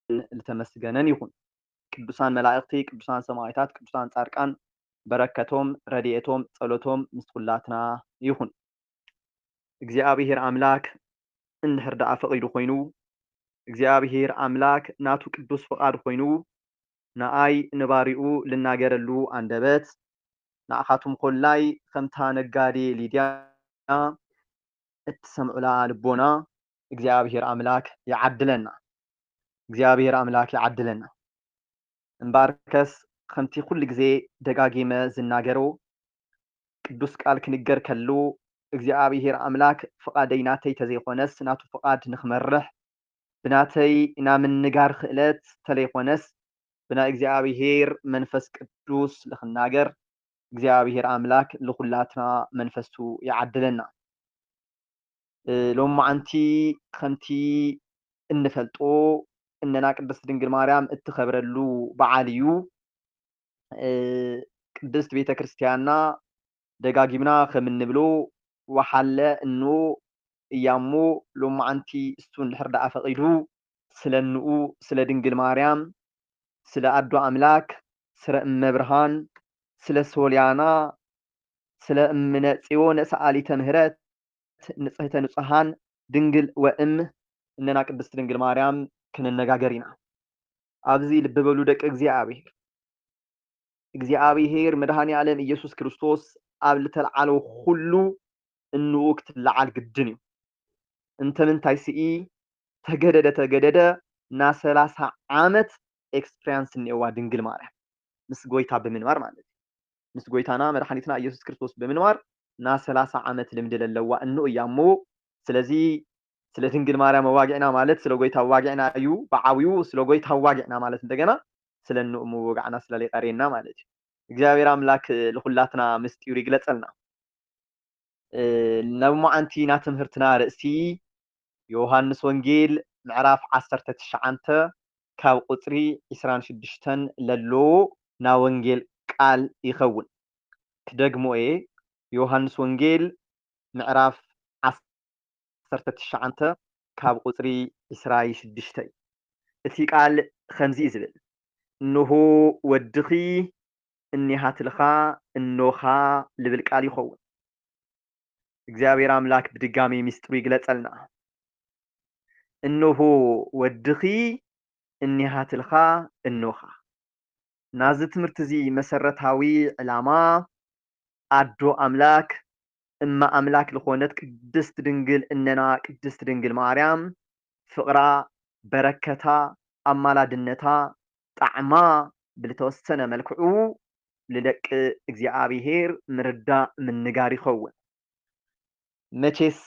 ዝተመስገነን ይኹን። ቅዱሳን መላእኽቲ፣ ቅዱሳን ሰማዕታት፣ ቅዱሳን ጻድቃን በረከቶም ረድኤቶም ጸሎቶም ምስ ኩላትና ይኹን። እግዚአብሔር አምላክ እንድሕር ደኣ ፈቒዱ ኮይኑ እግዚአብሔር አምላክ ናቱ ቅዱስ ፍቓድ ኮይኑ ንኣይ ንባሪኡ ልናገረሉ አንደበት ንኣኻቱም ኮላይ ከምታ ነጋዴ ሊድያ እትሰምዑላ ልቦና እግዚአብሔር አምላክ ይዓድለና። እግዚአብሔር አምላክ ይዓድለና። እምባርከስ ከምቲ ኩሉ ግዜ ደጋጊመ ዝናገሮ ቅዱስ ቃል ክንገር ከሉ እግዚአብሔር አምላክ ፍቓደይ ናተይ ተዘይኮነስ ናቱ ፍቓድ ንኽመርሕ ብናተይ ናምንጋር ክእለት ተለይኮነስ ብናይ እግዚአብሔር መንፈስ ቅዱስ ልኽናገር እግዚአብሔር አምላክ ልኹላትና መንፈሱ ይዓድለና። ሎማዓንቲ ከምቲ እንፈልጦ እነና ቅድስት ድንግል ማርያም እትኸብረሉ በዓል እዩ። ቅድስት ቤተ ክርስቲያንና ደጋጊምና ከም እንብሎ ወሓለ እኖ እያሞ ሎማዓንቲ እሱ እንድሕር ደኣ ፈቒዱ ስለ እንኡ ስለ ድንግል ማርያም ስለ አዶ አምላክ ስለ እመብርሃን ስለ ሶልያና ስለ እምነ ጽዮን ሰአሊተ ምህረት ንጽሕተ ንጹሃን ድንግል ወእም እነና ቅድስት ድንግል ማርያም ክንነጋገር ኢና። ኣብዚ ልቢ በሉ ደቂ እግዚአብሔር መድኃኒ ዓለም ኢየሱስ ክርስቶስ ኣብ ልተልዓሎ ኩሉ እንኡ ክትለዓል ግድን እዩ። እንተምንታይ ስኢ ተገደደ ና 30 ዓመት ኤክስፔሪንስ እኒአዋ ድንግል ማርያም ምስ ጎይታ ብምንባር ማለት እዩ። ምስ ጎይታና መድኃኒትና ኢየሱስ ክርስቶስ ብምንባር ና 30 ዓመት ልምዲ ለለዋ እኖ እያ እሞ ስለዚ ስለ ድንግል ማርያም ዋጊዕና ማለት ስለ ጎይታ ዋጊዕና እዩ። በዓዊኡ ስለ ጎይታ ዋጊዕና ማለት እንደገና ስለ እንኡ ምውጋዕና ስለለይቀሬና ማለት እዩ። እግዚአብሔር አምላክ ለሁላትና ምስጢሩ ይግለጸልና። ሎማዓንቲ ና ትምህርትና ርእሲ ዮሐንስ ወንጌል ምዕራፍ 19 ካብ ቁፅሪ 26 ለሎ ና ወንጌል ቃል ይኸውን። ክደግሞ እየ ዮሐንስ ወንጌል ምዕራፍ 19 ካብ ቁፅሪ 26 እቲ ቃል ከምዚ ዝብል እንሆ ወድኺ እኒሃትልኻ እኖኻ ልብል ቃል ይኸውን። እግዚአብሔር አምላክ ብድጋሚ ምስጢሩ ይግለጸልና። እንሆ ወድኺ እኒሃትልኻ እኖኻ። ናዚ ትምህርቲ እዚ መሰረታዊ ዕላማ አዶ አምላክ እማ አምላክ ልኾነት ቅድስት ድንግል እነና ቅድስት ድንግል ማርያም ፍቕራ በረከታ አማላድነታ ጣዕማ ብልተወሰነ መልክዑ ልደቂ እግዚአብሔር ምርዳእ ምንጋር ይኸውን። መቼስ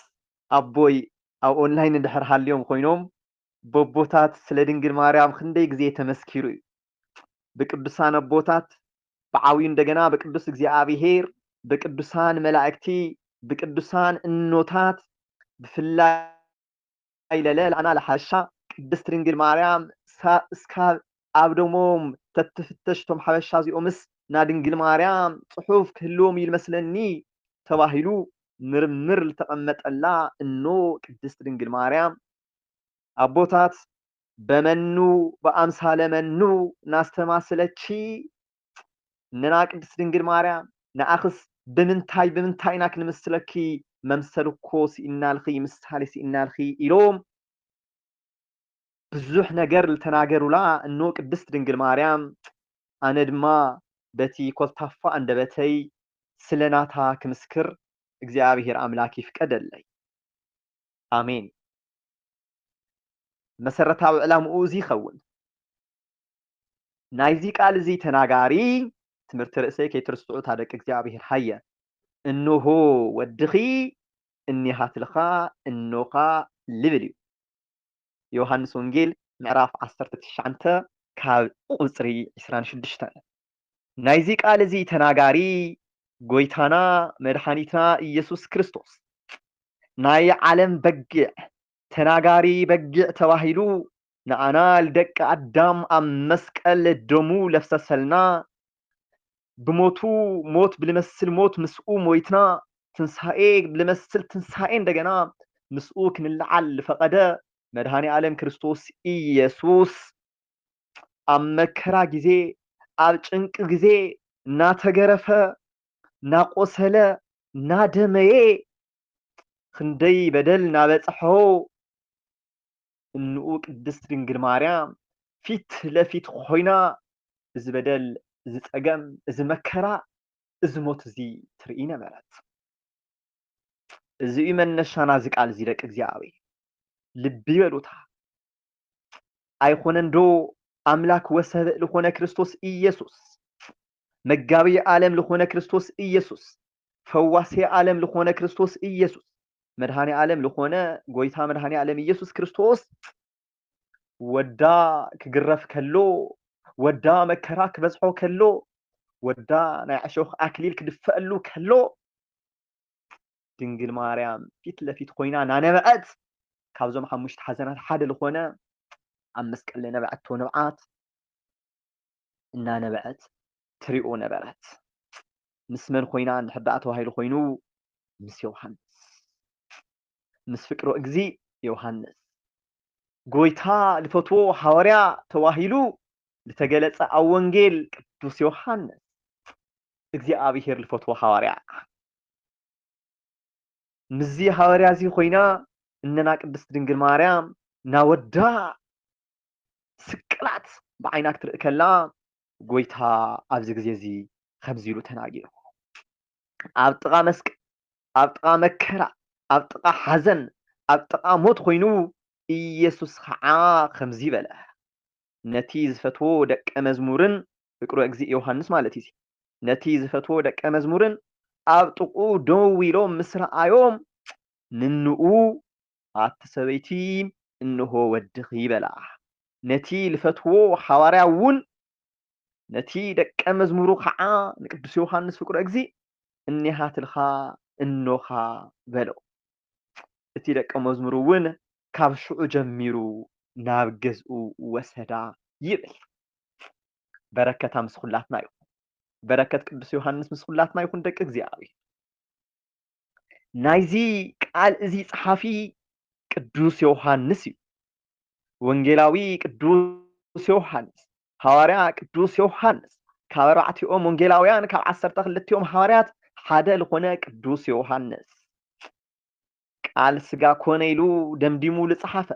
አቦይ ኣብ ኦንላይን እንድሕር ሃልዮም ኮይኖም በቦታት ስለ ድንግል ማርያም ክንደይ ግዜ ተመስኪሩ እዩ። ብቅዱሳን አቦታት ብዓብዩ እንደገና በቅዱስ እግዚአብሔር በቅዱሳን መላእክቲ በቅዱሳን እኖታት ብፍላይ ለለዓና ለሓሻ ቅድስት ድንግል ማርያም እስካብ ኣብ ደሞም ተትፍተሽቶም ሓበሻ እዚኦምስ ና ድንግል ማርያም ጽሑፍ ክህልዎም ይመስለኒ ተባሂሉ ምርምር ልተቐመጠላ እኖ ቅድስት ድንግል ማርያም አቦታት በመኑ በአምሳለ መኑ ናስተማስለቺ ነና ቅድስት ድንግል ማርያም ንኣኽስ ብምንታይ ኢና ክንመስለኪ መምሰልኮ ሲኢናልኺ ምሳሌ ሲኢናልኺ ኢሎም ብዙሕ ነገር ልተናገሩላ እኖ ቅድስት ድንግል ማርያም ኣነ ድማ በቲ ኮልታፋ አንደበተይ ስለናታ ክምስክር እግዚአብሔር አምላክ ይፍቀደለይ። አሜን። መሰረታዊ ዕላምኡ እዚ ይኸውን። ናይዚ ቃል እዚ ተናጋሪ ትምህርቲ ርእሰይ ከይትርስዑ ታደቂ እግዚአብሔር ሃየ እንሆ ወድኺ እኒሃትልኻ እኖኻ ልብል እዩ። ዮሐንስ ወንጌል ምዕራፍ 19 ካብ ቁፅሪ 26 ናይዚ ቃል እዚ ተናጋሪ ጎይታና መድኃኒትና ኢየሱስ ክርስቶስ ናይ ዓለም በጊዕ ተናጋሪ በጊዕ ተባሂሉ ንኣና ልደቂ አዳም ኣብ መስቀል ደሙ ለፍሰሰልና ብሞቱ ሞት ብልመስል ሞት ምስኡ ሞይትና ትንሳኤ ብልመስል ትንሳኤ እንደገና ምስኡ ክንለዓል ፈቐደ መድኃኒ ዓለም ክርስቶስ ኢየሱስ ኣብ መከራ ግዜ ኣብ ጭንቂ ግዜ እናተገረፈ እናቆሰለ እናደመየ ክንደይ በደል እናበፅሖ እንኡ ቅድስት ድንግል ማርያም ፊት ለፊት ኮይና እዚ በደል እዚ ፀገም እዚ መከራ እዚ ሞት እዚ ትርኢ ነበረት። እዚ እዩ መነሻና እዚ ቃል እዚ ደቂ እግዚኣብሔር ልቢ በሉታ ኣይኮነን ዶ ኣምላክ ወሰብእ ዝኾነ ክርስቶስ ኢየሱስ መጋቢ ዓለም ዝኾነ ክርስቶስ ኢየሱስ ፈዋሲ ዓለም ዝኾነ ክርስቶስ ኢየሱስ መድኃኔ ዓለም ዝኾነ ጎይታ መድኃኔ ዓለም ኢየሱስ ክርስቶስ ወዳ ክግረፍ ከሎ ወዳ መከራ ክበዝሖ ከሎ ወዳ ናይ ዕሾኽ ኣክሊል ክድፈአሉ ከሎ ድንግል ማርያም ፊት ለፊት ኮይና ናነበዐት ካብዞም ሓሙሽተ ሓዘናት ሓደ ዝኾነ ኣብ መስቀል ለነበዐቶ ንብዓት እናነበዐት ትሪኦ ነበረት። ምስ መን ኮይና እንድሕር ተባሂሉ ኮይኑ ምስ ዮሃንስ ምስ ፍቅሮ እግዚእ ዮሃንስ ጎይታ ልፈትዎ ሐዋርያ ተባሂሉ ዝተገለጸ ኣብ ወንጌል ቅዱስ ዮሃንስ እግዚኣብሔር ልፈትዎ ሐዋርያ ምዚ ሐዋርያ እዚ ኮይና እነና ቅድስት ድንግል ማርያም ናወዳ ስቅላት ብዓይና ክትርኢ ከላ ጎይታ ኣብዚ ግዜ እዚ ከምዚ ኢሉ ተናጊሩ ኣብ ጥቓ መስቀል ኣብ ጥቓ መከራ ኣብ ጥቓ ሓዘን ኣብ ጥቓ ሞት ኮይኑ ኢየሱስ ከዓ ከምዚ በለ ነቲ ዝፈትዎ ደቀ መዝሙርን ፍቅሮ እግዚእ ዮሃንስ ማለት እዩ ነቲ ዝፈትዎ ደቀ መዝሙርን ኣብ ጥቑ ደው ኢሎም ምስ ረኣዮም ንንኡ ኣቲ ሰበይቲ እንሆ ወድኺ በላ ነቲ ልፈትዎ ሐዋርያ እውን ነቲ ደቀ መዝሙሩ ከዓ ንቅዱስ ዮሃንስ ፍቅሮ እግዚእ እኒሃትልኻ እኖኻ በሎ እቲ ደቀ መዝሙሩ እውን ካብ ሽዑ ጀሚሩ ናብ ገዝኡ ወሰዳ ይብል በረከታ ምስ ኩላትና ይኹን በረከት ቅዱስ ዮሃንስ ምስ ኩላትና ይኹን ደቂ እግዚኣብሔር ናይዚ ቃል እዚ ጸሓፊ ቅዱስ ዮሃንስ እዩ ወንጌላዊ ቅዱስ ዮሃንስ ሐዋርያ ቅዱስ ዮሃንስ ካብ ኣርባዕቲኦም ወንጌላውያን ካብ 12ኦም ሐዋርያት ሓደ ዝኾነ ቅዱስ ዮሃንስ ቃል ስጋ ኮነ ኢሉ ደምዲሙ ዝጸሓፈ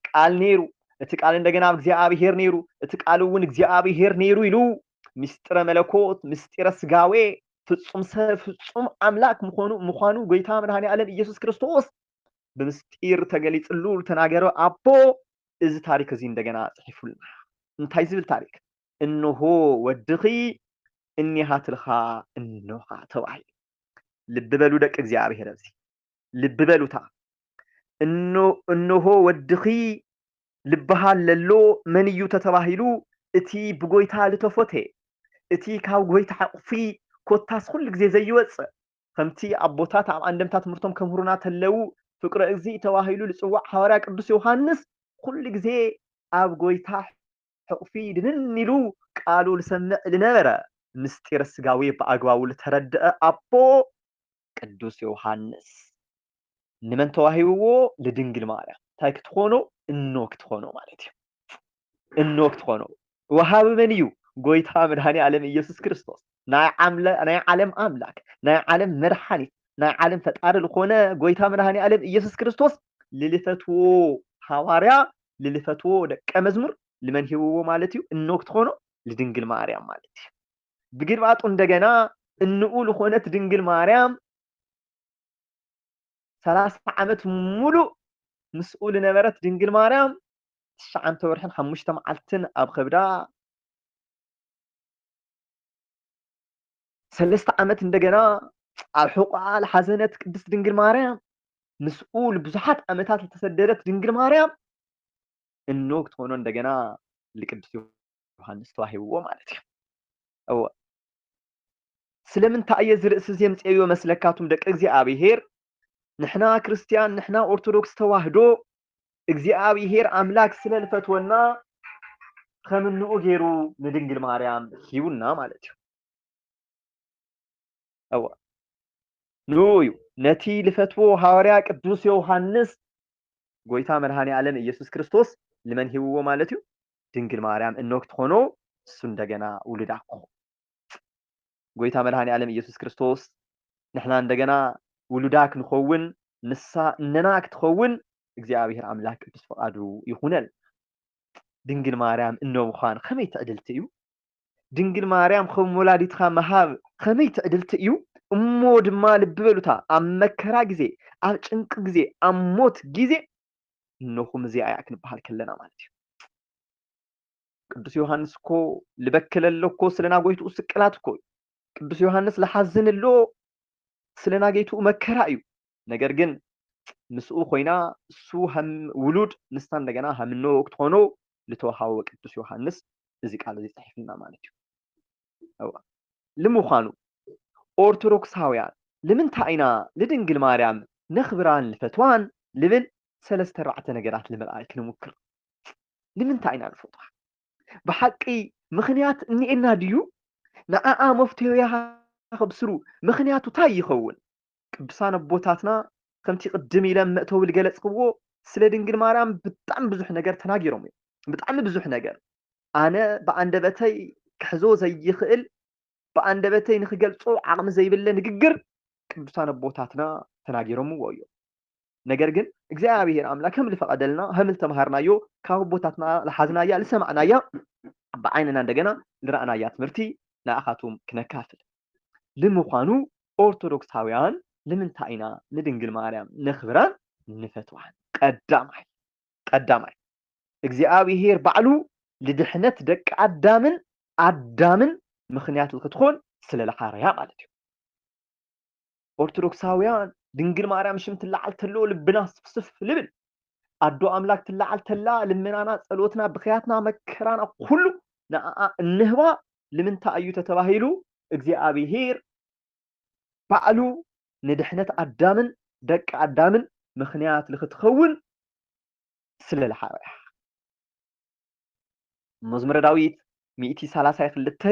ቃል ነይሩ እቲ ቃል እንደገና እግዚአብሔር ነይሩ እቲ ቃል እውን እግዚአብሔር ነይሩ ኢሉ ምስጢረ መለኮት ምስጢረ ስጋዌ ፍጹም ሰብ ፍጹም አምላክ ምዃኑ ጎይታ መድኃኔ ዓለም ኢየሱስ ክርስቶስ ብምስጢር ተገሊጽሉ ተናገረ አቦ እዚ ታሪክ እዚ እንደገና ጽሒፉልና እንታይ ዝብል ታሪክ እንሆ ወድኺ እኒሃትልኻ እንሆኻ ተባሂሉ ልብ በሉ ደቂ እግዚአብሔር እዚ ልብ በሉታ እንሆ ወድኺ ልበሃል ለሎ መን እዩ ተተባሂሉ እቲ ብጎይታ ልተፈተ እቲ ካብ ጎይታ ዕቕፊ ኮታስ ኩሉ ግዜ ዘይወፅእ ከምቲ ኣቦታት ኣብ አንደምታ ትምህርቶም ከምህሩና ተለው ፍቅረ እግዚእ ተባሂሉ ዝፅዋዕ ሐዋርያ ቅዱስ ዮሃንስ ኩሉ ግዜ ኣብ ጎይታ ዕቕፊ ድንን ኢሉ ቃሉ ልሰምዕ ዝነበረ ምስጢር ስጋዊ ብኣግባቡ ልተረድአ ኣቦ ቅዱስ ዮሃንስ ንመን ተዋሂብዎ ለድንግል ማርያም እንታይ ክትኾኖ እኖ ክትኾኖ ማለት እዩ እኖ ክትኾኖ ወሃቢ መን እዩ ጎይታ መድኃኔ ዓለም ኢየሱስ ክርስቶስ ናይ ዓለም አምላክ ናይ ዓለም መድኃኒት ናይ ዓለም ፈጣሪ ዝኾነ ጎይታ መድኃኔ ዓለም ኢየሱስ ክርስቶስ ልልፈትዎ ሐዋርያ ልልፈትዎ ደቀ መዝሙር ልመን ሂብዎ ማለት እዩ እኖ ክትኾኖ ለድንግል ማርያም ማለት እዩ ብግልባጡ እንደገና እንኡ ዝኾነት ድንግል ማርያም 30 ዓመት ሙሉእ ምስኡ ልነበረት ድንግል ማርያም 9 ወርሕን 5 መዓልትን ኣብ ከብዳ 3 ዓመት እንደገና ኣብ ሕቁዓ ዝሓዘነት ቅድስት ድንግል ማርያም ምስኡ ብዙሓት ዓመታት ዝተሰደደት ድንግል ማርያም እኖ ክትኾኖ እንደገና ለቅዱስ ዮሃንስ ተዋሂብዎ ማለት እዩ እወ ስለምንታይ እየ ዝርእሲ እዚ የምፅእዮ መስለካቱም ደቂ እግዚአብሔር ንሕና ክርስቲያን ንሕና ኦርቶዶክስ ተዋህዶ እግዚአብሔር አምላክ ስለልፈትወና ከምንኡ ገይሩ ንድንግል ማርያም ሂቡና ማለት እዩ እወ ንዩ ነቲ ልፈትዎ ሐዋርያ ቅዱስ ዮሃንስ ጎይታ መድኃኔ ዓለም ኢየሱስ ክርስቶስ ልመን ሂብዎ ማለት እዩ ድንግል ማርያም እኖክት ሆኖ እሱ እንደገና ውልዳኮ ጎይታ መድኃኔ ዓለም ኢየሱስ ክርስቶስ ንሕና እንደገና ውሉዳክ ንኸውን ንሳ እነና ክትኸውን እግዚአብሔር አምላክ ቅዱስ ፈቃዱ ይኹነል። ድንግል ማርያም እኖ ምዃን ከመይ ትዕድልቲ እዩ? ድንግል ማርያም ከም ወላዲትካ መሃብ ከመይ ትዕድልቲ እዩ? እሞ ድማ ልቢ በሉታ ኣብ መከራ ግዜ ኣብ ጭንቂ ግዜ ኣብ ሞት ግዜ እነኹም እዚኣ እያ ክንበሃል ከለና ማለት እዩ። ቅዱስ ዮሐንስ እኮ ልበክለሎ እኮ ስለና ጎይትኡ ስቅላት እኮ ቅዱስ ዮሐንስ ለሓዝንሎ ስለና ጌትኡ መከራ እዩ። ነገር ግን ምስኡ ኮይና እሱ ከም ውሉድ ንስታ እንደገና ከም እኖ ክትኾኖ ልተወሃቦ ቅዱስ ዮሐንስ እዚ ቃል እዚ ፅሒፍና ማለት እዩ። ንምዃኑ ኦርቶዶክሳውያን ንምንታይ ኢና ንድንግል ማርያም ነኽብራን ንፈትዋን ልብል 3-4 ነገራት ንምርኣይ ክንሙክር። ንምንታይ ኢና ንፈትዋ? ብሓቂ ምኽንያት እኒኤና ድዩ? ንዓኣ መፍትሄያ ከብስሩ ምኽንያቱ እንታይ ይኸውን? ቅዱሳን ኣቦታትና ከምቲ ቅድም ኢሎም መእተዊ ዝገለጽክዎ ስለ ድንግል ማርያም ብጣዕሚ ብዙሕ ነገር ተናጊሮም እዮም። ብጣዕሚ ብዙሕ ነገር ኣነ ብኣንደበተይ ክሕዞ ዘይኽእል ብኣንደበተይ ንክገልጾ ዓቕሚ ዘይብለ ንግግር ቅዱሳን ኣቦታትና ተናጊሮምዎ እዮም። ነገር ግን እግዚአብሔር አምላክ ከም ልፈቀደልና ከም ልተማሃርናዮ ካብ ኣቦታትና ዝሓዝናያ ዝሰማዕናያ ብዓይንና እንደገና ንረኣናያ ትምህርቲ ንኣኻቱም ክነካፍል። ንምዃኑ ኦርቶዶክሳውያን ንምንታይ ኢና ንድንግል ማርያም ነኽብራን ንፈትዋን? ቀዳማይ እግዚአብሔር ባዕሉ ልድሕነት ደቂ ኣዳምን ምኽንያት ክትኾን ስለለሓረያ ማለት እዩ። ኦርቶዶክሳውያን ድንግል ማርያም ሽም ትለዓል ተሎ ልብና ስፍስፍ ልብል ኣዶ ኣምላክ ትለዓል ተላ ልመናና ጸሎትና ብኽያትና መከራና ኩሉ ንኣኣ እንህባ ንምንታይ እዩ ተተባሂሉ እግዚአብሔር ባዕሉ ንድሕነት ኣዳምን ደቂ ኣዳምን ምኽንያት ልክትኸውን ስለለሓረያ። መዝሙረ ዳዊት 132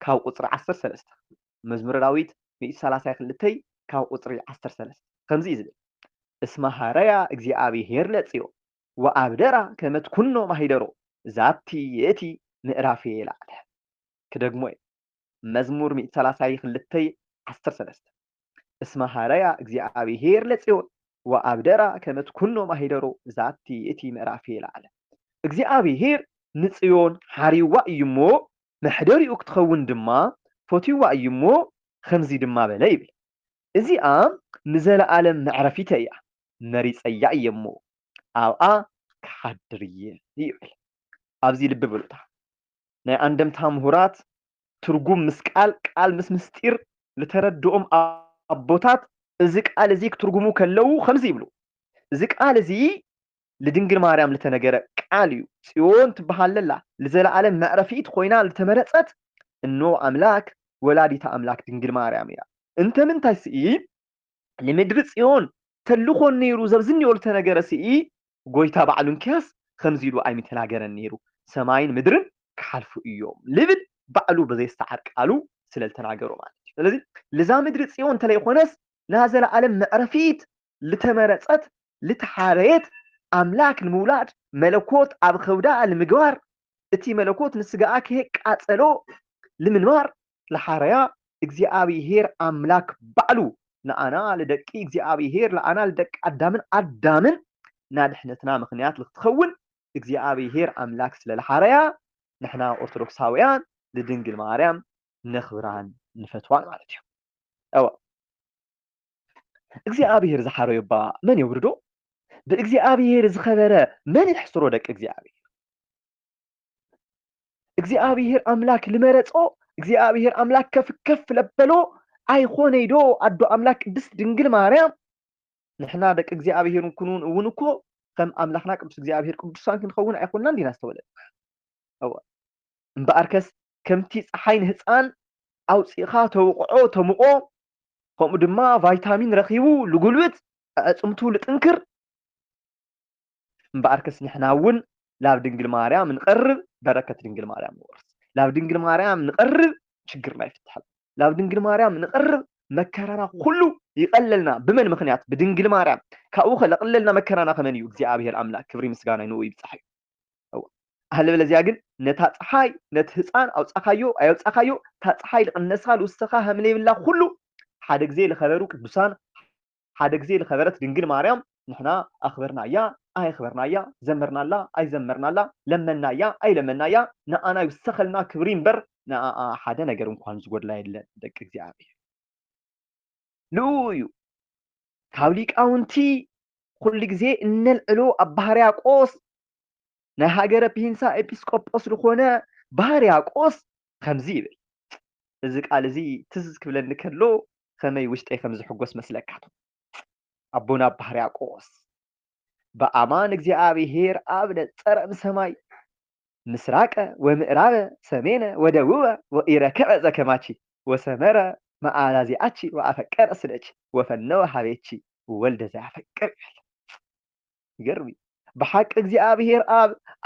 ካብ ቁጽሪ 13 መዝሙረ ዳዊት 132 ካብ ቁጽሪ 13 ከምዚ እዩ ዝብል እስመ ሃረያ እግዚአብሔር ለጽዮን ወአብደራ ከመ ትኩኖ ማሂደሮ ዛቲ የእቲ ምዕራፍ ይላል። ክደግሞ መዝሙር 132 13 እስመ ሃረያ እግዚአብሔር ለጽዮን ወአብደራ ከመ ትኩኖ ማሂደሮ ዛቲ የእቲ ምዕራፍ ይላል። እግዚአብሔር ንጽዮን ሓሪዋ እዩሞ መሕደሪኡ ክትኸውን ድማ ፈትይዋ እዩሞ ከምዚ ድማ በለ ይብል እዚኣ ንዘለዓለም መዕረፊተ እያ መሪፀያ እየሞ ኣብኣ ክሓድር እየ ይብል። ኣብዚ ልቢ በሉታ ናይ አንደምታ ምሁራት ትርጉም ምስ ቃል ምስ ምስጢር ልተረድኦም ኣቦታት እዚ ቃል እዚ ክትርጉሙ ከለው ከምዚ ይብሉ እዚ ቃል እዚ ለድንግል ማርያም ለተነገረ ቃል እዩ። ጽዮን ትበሃለላ ለዘለዓለም መዕረፊት ኮይና ለተመረጸት እኖ አምላክ ወላዲታ አምላክ ድንግል ማርያም እያ። እንተ ምንታይ ስኢ ለምድሪ ጽዮን ተልኾን ነይሩ ዘብዝኒኦ ለተነገረ ስኢ ጎይታ ባዕሉን ኪያስ ከምዚ ኢሉ ኣይምተናገረን ነይሩ ሰማይን ምድርን ክሓልፉ እዮም ልብል ባዕሉ በዘይስተዓር ቃሉ ስለልተናገሩ ማለት እዩ። ስለዚ ለዛ ምድሪ ጽዮን ተለይኾነስ ናዘለዓለም መዕረፊት ለተመረጸት ለተሓረየት አምላክ ንምውላድ መለኮት ኣብ ኸውዳ ንምግባር እቲ መለኮት ንስጋኣ ከቃጸሎ ንምንባር ለሓረያ እግዚአብሔር አምላክ ባዕሉ ንኣና ለደቂ እግዚአብሔር ለኣና ለደቂ ኣዳምን ናድሕነትና ምኽንያት ልክትኸውን እግዚአብሔር አምላክ ስለለሓረያ ንሕና ኦርቶዶክሳውያን ለድንግል ማርያም ነኽብራን ንፈትዋን ማለት እዩ። እግዚአብሔር ዝሓረዮ ባ መን የውርዶ? በእግዚአብሔር ዝኸበረ መን ይሕስሮ? ደቂ እግዚአብሔር አምላክ ልመረጾ እግዚአብሔር አምላክ ከፍ ለበሎ ኣይኾነይዶ ኣዶ አምላክ ቅድስት ድንግል ማርያም ንሕና ደቂ እግዚአብሔር እንኩኑን እውን እኮ ከም አምላክና ቅዱስ እግዚአብሔር ቅዱሳን ክንኸውን ኣይኮንና እንዲና ዝተወለድ እምበኣርከስ ከምቲ ፀሓይ ንህፃን ኣውፂኻ ተውቅዖ ተምቆ ከምኡ ድማ ቫይታሚን ረኺቡ ልጉልብት ኣዕፅምቱ ልጥንክር እምበኣርከስ ንሕና እውን ላብ ድንግል ማርያም ንቀርብ በረከት ድንግል ማርያም ንወርስ ላብ ድንግል ማርያም ንቀርብ ችግርና ይፍታሕ ላብ ድንግል ማርያም ንቀርብ መከራና ኩሉ ይቀለልና ብመን ምኽንያት ብድንግል ማርያም ካብኡ ለቀለልና መከራና ከመን እዩ እግዚአብሔር አምላክ ክብሪ ምስጋና ይንኡ ይብፅሕ እዩ هل بلزيا جن نتاصحاي نتهصان اوصخايو ايوصخايو تاصحاي لقنسال وسخا هملي بالله كله حد غزي لخبرو قدوسان حد غزي لخبرت دنجل مريم نحنا اخبرنا يا اي خبرنا يا زمرنا لا اي زمرنا لا لمنا يا اي لمنا يا انا يوسخلنا كبرين بر نا حدا ነገር እንኳን ዝጎድላ የለ ደቅ እግዚአብሔር ሉዩ ካብሊቃውንቲ ኩሉ ግዜ እንልዕሎ ኣብ ባህርያቆስ ናይ ሃገረ ፒንሳ ኤጲስቆጶስ ዝኾነ ባህርያቆስ ከምዚ ይብል እዚ ቃል እዚ ትዝ ክብለኒ ከሎ ከመይ ውሽጠይ ከም ዝሕጎስ መስለካቱ ኣቦና ባህርያቆስ በአማን እግዚአብሔር አብ ነጸረ እምሰማይ ምስራቀ ወምዕራበ ሰሜነ ወደቡበ ወኢረከበ ዘከማቺ ወሰመረ መዓላዚአቺ ወአፈቀረ ስለች ወፈነወ ሀቤቺ ወልደ ዘያፈቅር ይላል። ይገርም በሐቅ እግዚአብሔር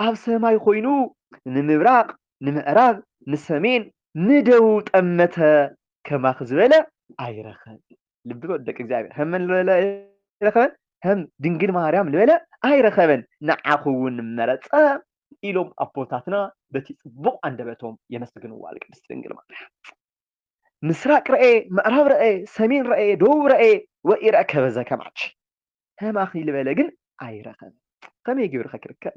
አብ ሰማይ ኮይኑ ንምብራቅ ንምዕራብ ንሰሜን ንደቡብ ጠመተ ከማኽ ዝበለ አይረኸብ ልብ ወደቅ እግዚአብሔር ህመን ለለ ይረኸበን هم ድንግል ማርያም ልበለ አይረኸበን ንዓኹውን መረፀ ኢሎም አቦታትና በቲ ጽቡቕ አንደበቶም የመስግንዋ ለቅድስት ድንግል ማርያም ምስራቅ ረኤ ምዕራብ ረኤ ሰሜን ረኤ ደቡብ ረኤ ወኢረከበ ዘከማች هم አኺ ልበለ ግን አይረኸበን ከመይ ጌሩ ክርከብ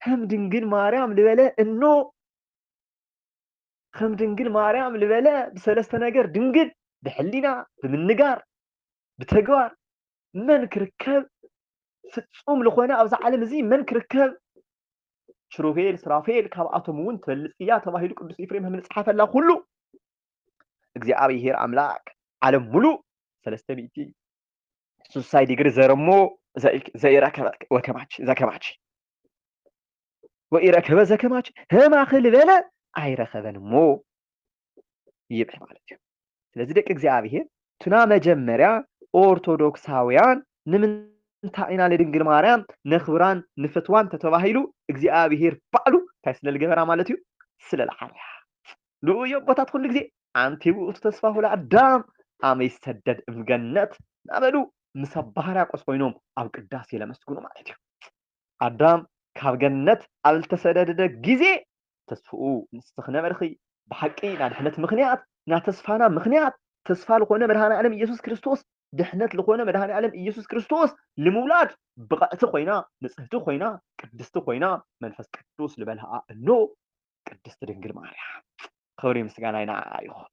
هم ድንግል ማርያም ልበለ እኖ هم ድንግል ማርያም ልበለ በሰለስተ ነገር ድንግል በሕሊና ብምንጋር በተግባር من كركب ፍጹም ለኾነ ኣብዛ ዓለም እዚ መን ክርከብ ሽሩፌል ስራፌል ካብኣቶም እውን ትበልጽያ ተባሂሉ ቅዱስ ኤፍሬም ምንጽሐፈላ ሁሉ እግዚአብሔር አምላክ ዓለም ሙሉ 360 ዲግሪ ዘረሞ ዘይረከበ ወከማች ዘከማች ወኢረከበ ዘከማች ህማኽል በለ አይረከበንሞ ይብል ማለት እዩ ስለዚህ ደቂ እግዚአብሔር ቱና መጀመሪያ ኦርቶዶክሳውያን ንምንታይና ለድንግል ማርያም ነኽብራን ንፍትዋን ተተባሂሉ እግዚአብሔር ባዕሉ እንታይ ስለልገበራ ማለት እዩ ስለልዓርያ ልኡዮ ቦታት ኩሉ ግዜ ኣንቲ ውእቱ ተስፋሁ ለኣዳም ኣመ ይሰደድ እምገነት ናበሉ ምስ ባህርያቆስ ኮይኖም ኣብ ቅዳሴ ለመስግኑ ማለት እዩ ኣዳም ካብ ገነት ኣብ ዝተሰደደ ግዜ ተስፍኡ ንስኽነበርኺ ብሓቂ ናድሕነት ምኽንያት ናተስፋና ምኽንያት ተስፋ ለኾነ መድኃኔ ዓለም ኢየሱስ ክርስቶስ ድሕነት ለኾነ መድኃኔ ዓለም ኢየሱስ ክርስቶስ ልምውላድ ብቕዕቲ ኮይና ንጽህቲ ኮይና ቅድስቲ ኮይና መንፈስ ቅዱስ ልበልሃ እኖ ቅድስቲ ድንግል ማርያም ክብሪ ምስጋና ይኹን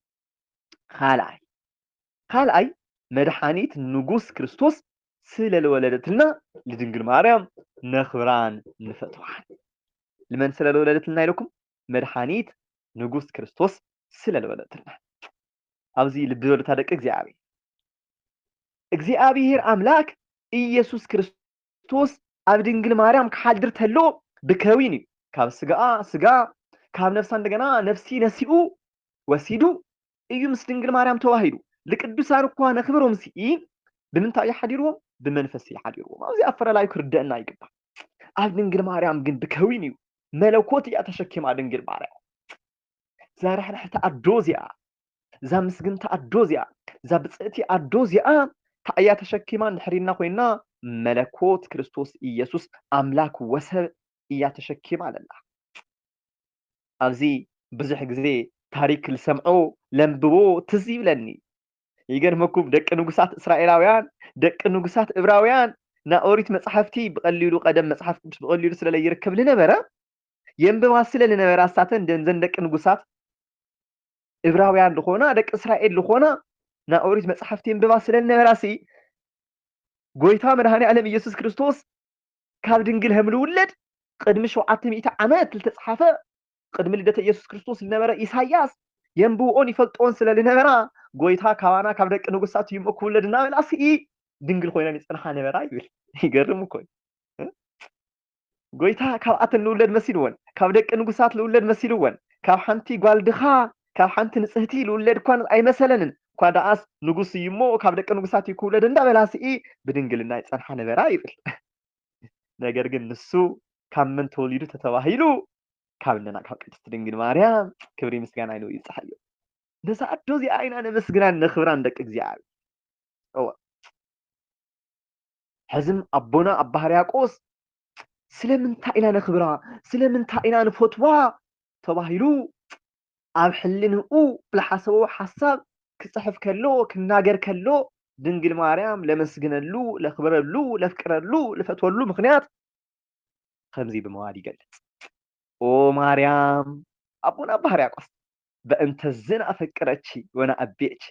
ካልኣይ መድኃኒት ንጉስ ክርስቶስ ስለልወለደትና ለድንግል ማርያም ነኽብራን ንፈትዋን ለመን ስለልወለደትና ኢለኩም መድኃኒት ንጉስ ክርስቶስ ስለልወለደትና ኣብዚ ልብ በሉ ታደቂ እግዚአብሔር አምላክ ኢየሱስ ክርስቶስ ኣብ ድንግል ማርያም ክሓድር ተሎ ብከዊን እዩ ካብ ስጋ ካብ ነፍሳ እንደገና ነፍሲ ነሲኡ ወሲዱ እዩ ምስ ድንግል ማርያም ተዋሂዱ ለቅዱሳን እኳ ነኽብሮም ሲኢ ብምንታይ ይሓዲርዎም ብመንፈስ ይሓዲርዎም ኣብዚ ኣፈላላይ ክርደአና ይግባእ ኣብ ድንግል ማርያም ግን ብከዊን እዩ መለኮት እያ ተሸኪማ ድንግል ማርያም ዘርሕርሕቲ ኣዶ እዚኣ እዛ ምስግንቲ ኣዶ እዚኣ እዛ ብፅእቲ ኣዶ እዚኣ ታእያ ተሸኪማ ንድሕሪና ኮይና መለኮት ክርስቶስ ኢየሱስ ኣምላክ ወሰብ እያ ተሸኪማ ኣለና ኣብዚ ብዙሕ ግዜ ታሪክ ልሰምዖ ለንብቦ ትዝ ይብለኒ ይገርመኩም ደቂ ንጉሳት እስራኤላውያን ደቂ ንጉሳት ዕብራውያን ና ኦሪት መጽሐፍቲ ብቐሊሉ ቀደም መጽሐፍ ቅዱስ ብቐሊሉ ስለለይርከብ ልነበረ የንብባ ስለልነበረ ኣሳተን ደንዘን ደቂ ንጉሳት ዕብራውያን ልኾና ደቂ እስራኤል ልኾና ና ኦሪት መጽሐፍቲ የንብባ ስለልነበራሲ ጎይታ መድኃኔ ዓለም ኢየሱስ ክርስቶስ ካብ ድንግል ከም ልውለድ ቅድሚ 700 ዓመት ዝተጻሕፈ ቅድሚ ልደተ ኢየሱስ ክርስቶስ ዝነበረ ኢሳይያስ የንብብኦን ይፈልጦን ስለልነበራ ጎይታ ካባና ካብ ደቂ ንጉሳት ይምኦ ክውለድ እናበላሲ ድንግል ኮይና ይጽንሓ ነበራ ይብል ይገርም እኮ ጎይታ ካብኣተን ልውለድ መሲልወን ካብ ደቂ ንጉሳት ልውለድ መሲልወን ካብ ሓንቲ ጓልድኻ ካብ ሓንቲ ንጽህቲ ልውለድ እኳ ኣይመሰለንን እኳ ደኣስ ንጉስ ይሞ ካብ ደቂ ንጉሳት ይክውለድ እንዳበላሲ ብድንግልና ይጸንሓ ነበራ ይብል ነገር ግን ንሱ ካብ መን ተወሊዱ ተተባሂሉ ካብና ካብ ቅድስቲ ድንግል ማርያም ክብሪ ምስጋና ይኑ ይጽሐዩ ነዛ ኣዶ እዚኣ ኢና ነመስግናን ነኽብራን ደቂ እግዚአብሔር ሕዝም ኣቦና ኣብ ባህርያቆስ ስለምንታይ ኢና ነኽብራ ስለምንታይ ኢና ንፈትዋ ተባሂሉ ኣብ ሕልንኡ ብለሓሰቦ ሓሳብ ክጽሕፍ ከሎ ክናገር ከሎ ድንግል ማርያም ለመስግነሉ ለኽብረሉ ለፍቅረሉ ለፈትወሉ ምክንያት ከምዚ ብምባል ይገልጽ ኦ ማርያም ኣቦና ኣባ ሕርያቆስ በእንተ ዝናፈቅረቺ ወነአቤች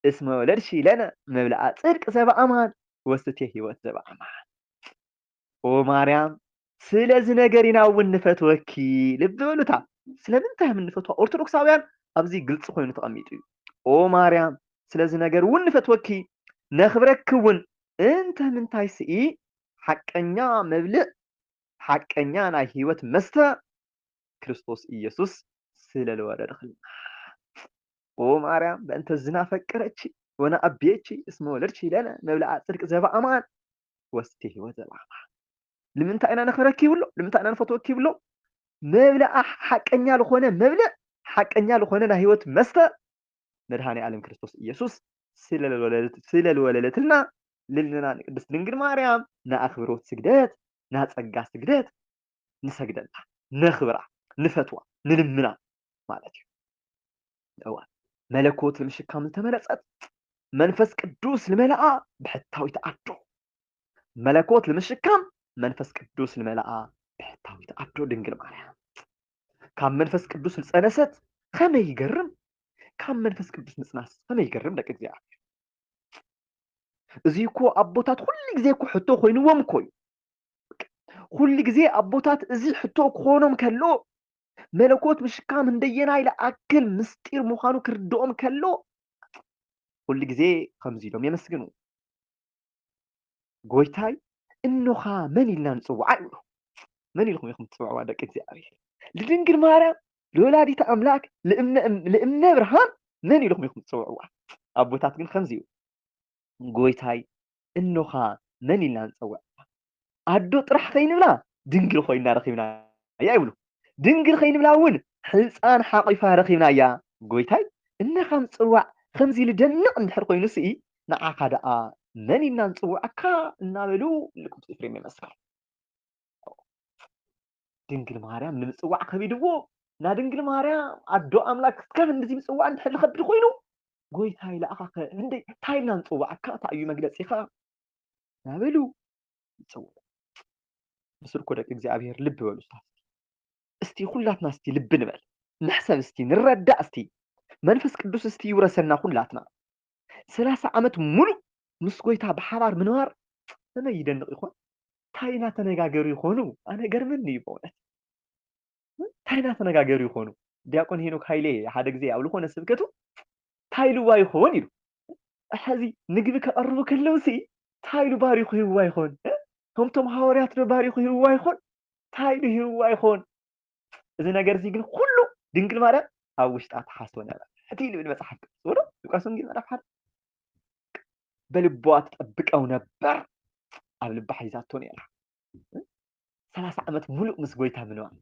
እስመ ወለድሺ ለነ መብልአ ጽድቅ ዘበአማን ወስቴ ህይወት ዘበአማን ኦ ማርያም ስለዚ ነገር ኢና እውን ንፈትወኪ ልብ በሉታ ስለምንታይ ምንፈትዋ ኦርቶዶክሳውያን ኣብዚ ግልጽ ኮይኑ ተቐሚጡ እዩ ኦ ማርያም ስለዚ ነገር እውን ንፈትወኪ ነኽብረኪ እውን እንተ ምንታይ ስኢ ሓቀኛ መብልዕ ሓቀኛ ናይ ህይወት መስተ ክርስቶስ ኢየሱስ ስለልወለድኽልና ኦ ማርያም በእንተ ዝናፈቅረቺ ወነአቤቺ እስመ ወለድሺ ለነ መብልአ ጽድቅ ዘበአማን ወስቴ ህይወት ዘበአማን ንምንታይ ኢና ነኽብረኪ ይብሎ ንምንታይ ኢና ንፈትወኪ ይብሎ መብልአ ሓቀኛ ዝኾነ መብልዕ ሓቀኛ ዝኾነ ናይ ህይወት መስተ መድኃኔ ዓለም ክርስቶስ ኢየሱስ ስለልወለደትና ልልና ንቅድስት ድንግል ማርያም ንኣኽብሮት ስግደት ናጸጋ ስግደት ንሰግደላ ነኽብራ ንፈትዋ ንልምና ማለት እዩ እዋ መለኮት ንምሽካም ዝተመለጸት መንፈስ ቅዱስ ልመልኣ ብሕታዊት ኣዶ መለኮት ንምሽካም መንፈስ ቅዱስ ልመልኣ ብሕታዊት ኣዶ ድንግል ማርያም ካብ መንፈስ ቅዱስ ዝጸነሰት ከመይ ይገርም ካብ መንፈስ ቅዱስ ምጽናስ ከመይ ይገርም ደቂ እግዚአብሔር እዚ እኮ ኣቦታት ኩሉ ግዜ እኮ ሕቶ ኮይኑዎም እኮ እዩ ኩሉ ግዜ ኣቦታት እዚ ሕቶ ክኾኖም ከሎ መለኮት ምሽካም እንደየናይ ለኣክል ምስጢር ምዃኑ ክርድኦም ከሎ ኩሉ ግዜ ከምዚ ኢሎም የመስግኑ ጎይታይ እንኻ መን ኢልና ንጽዋዓ ይብሉ መን ኢልኩም ኢኹም ትጽውዕዋ ደቂ እግዚአብሔር ለድንግል ማርያም ለወላዲተ ኣምላክ ለእምነ ብርሃን መን ኢልኩም ኢኹም ትጽውዕዋ ኣቦታት ግን ከምዚ እዩ ጎይታይ እንኻ መን ኢልና ንጽውዕ ኣዶ ጥራሕ ከይንብላ ድንግል ኮይና ረኺብና እያ ይብሉ ድንግል ከይንብላ እውን ሕፃን ሓቂፋ ረኺብና እያ ጎይታይ እንኻ ንጽዋዕ ከምዚ ልደንቕ እንድሕር ኮይኑ ስኢ ንዓኻ ደኣ መን ኢልና ንጽውዓካ እናበሉ ልቅዱስ ኤፍሬም ይመስክር ድንግል ማርያም ንምጽዋዕ ከቢድዎ ና ድንግል ማርያም ኣዶ ኣምላክ ከም እንደዚ ምጽዋዕ እንድሕር ልኸብድ ኮይኑ ጎይታይ ለኣኻኸ እንደይ እንታይ ኢልና ንጽዋዓካ እንታይ እዩ መግለጺኻ ናበሉ ይጽውዑ ምስልኮ ደቂ እግዚአብሔር ልብ በሉ እስቲ ኩላትና እስቲ ልብ ንበል ንሕሰብ እስቲ ንረዳእ እስቲ መንፈስ ቅዱስ እስቲ ይውረሰና ኩላትና 30 ዓመት ሙሉ ምስ ጎይታ ብሓባር ምንባር ከመይ ይደንቕ ይኾን እንታይ እናተነጋገሩ ይኾኑ ኣነ ገርመኒ እዩ በእውነት እንታይ እናተነጋገሩ ይኾኑ ዲያቆን ሄኖክ ሃይሌ ሓደ ግዜ ኣብ ዝኾነ ስብከቱ እንታይ ኢሉዋ ይኾን ኢሉ ሕዚ ምግቢ ከቐርቡ ከለዉ ሲ እንታይ ኢሉ ባሪኹ ይህብዋ ይኾን ከምቶም ሐዋርያት ዶ ባሪኹ ይህብዋ ይኾን እንታይ ኢሉ ይህብዋ ይኾን እዚ ነገር እዚ ግን ኩሉ ድንግል ማርያም ኣብ ውሽጣ ተሓስቦ ነበር ሕቲ ኢሉ መጽሓፍ ቅዱስ ወዶ ሉቃስ ወንጌል ምዕራፍ 1 በልቧ ትጠብቀው ነበር ኣብ ልባ ሒዛቶ ነይራ 30 ዓመት ሙሉእ ምስ ጎይታ ምንባር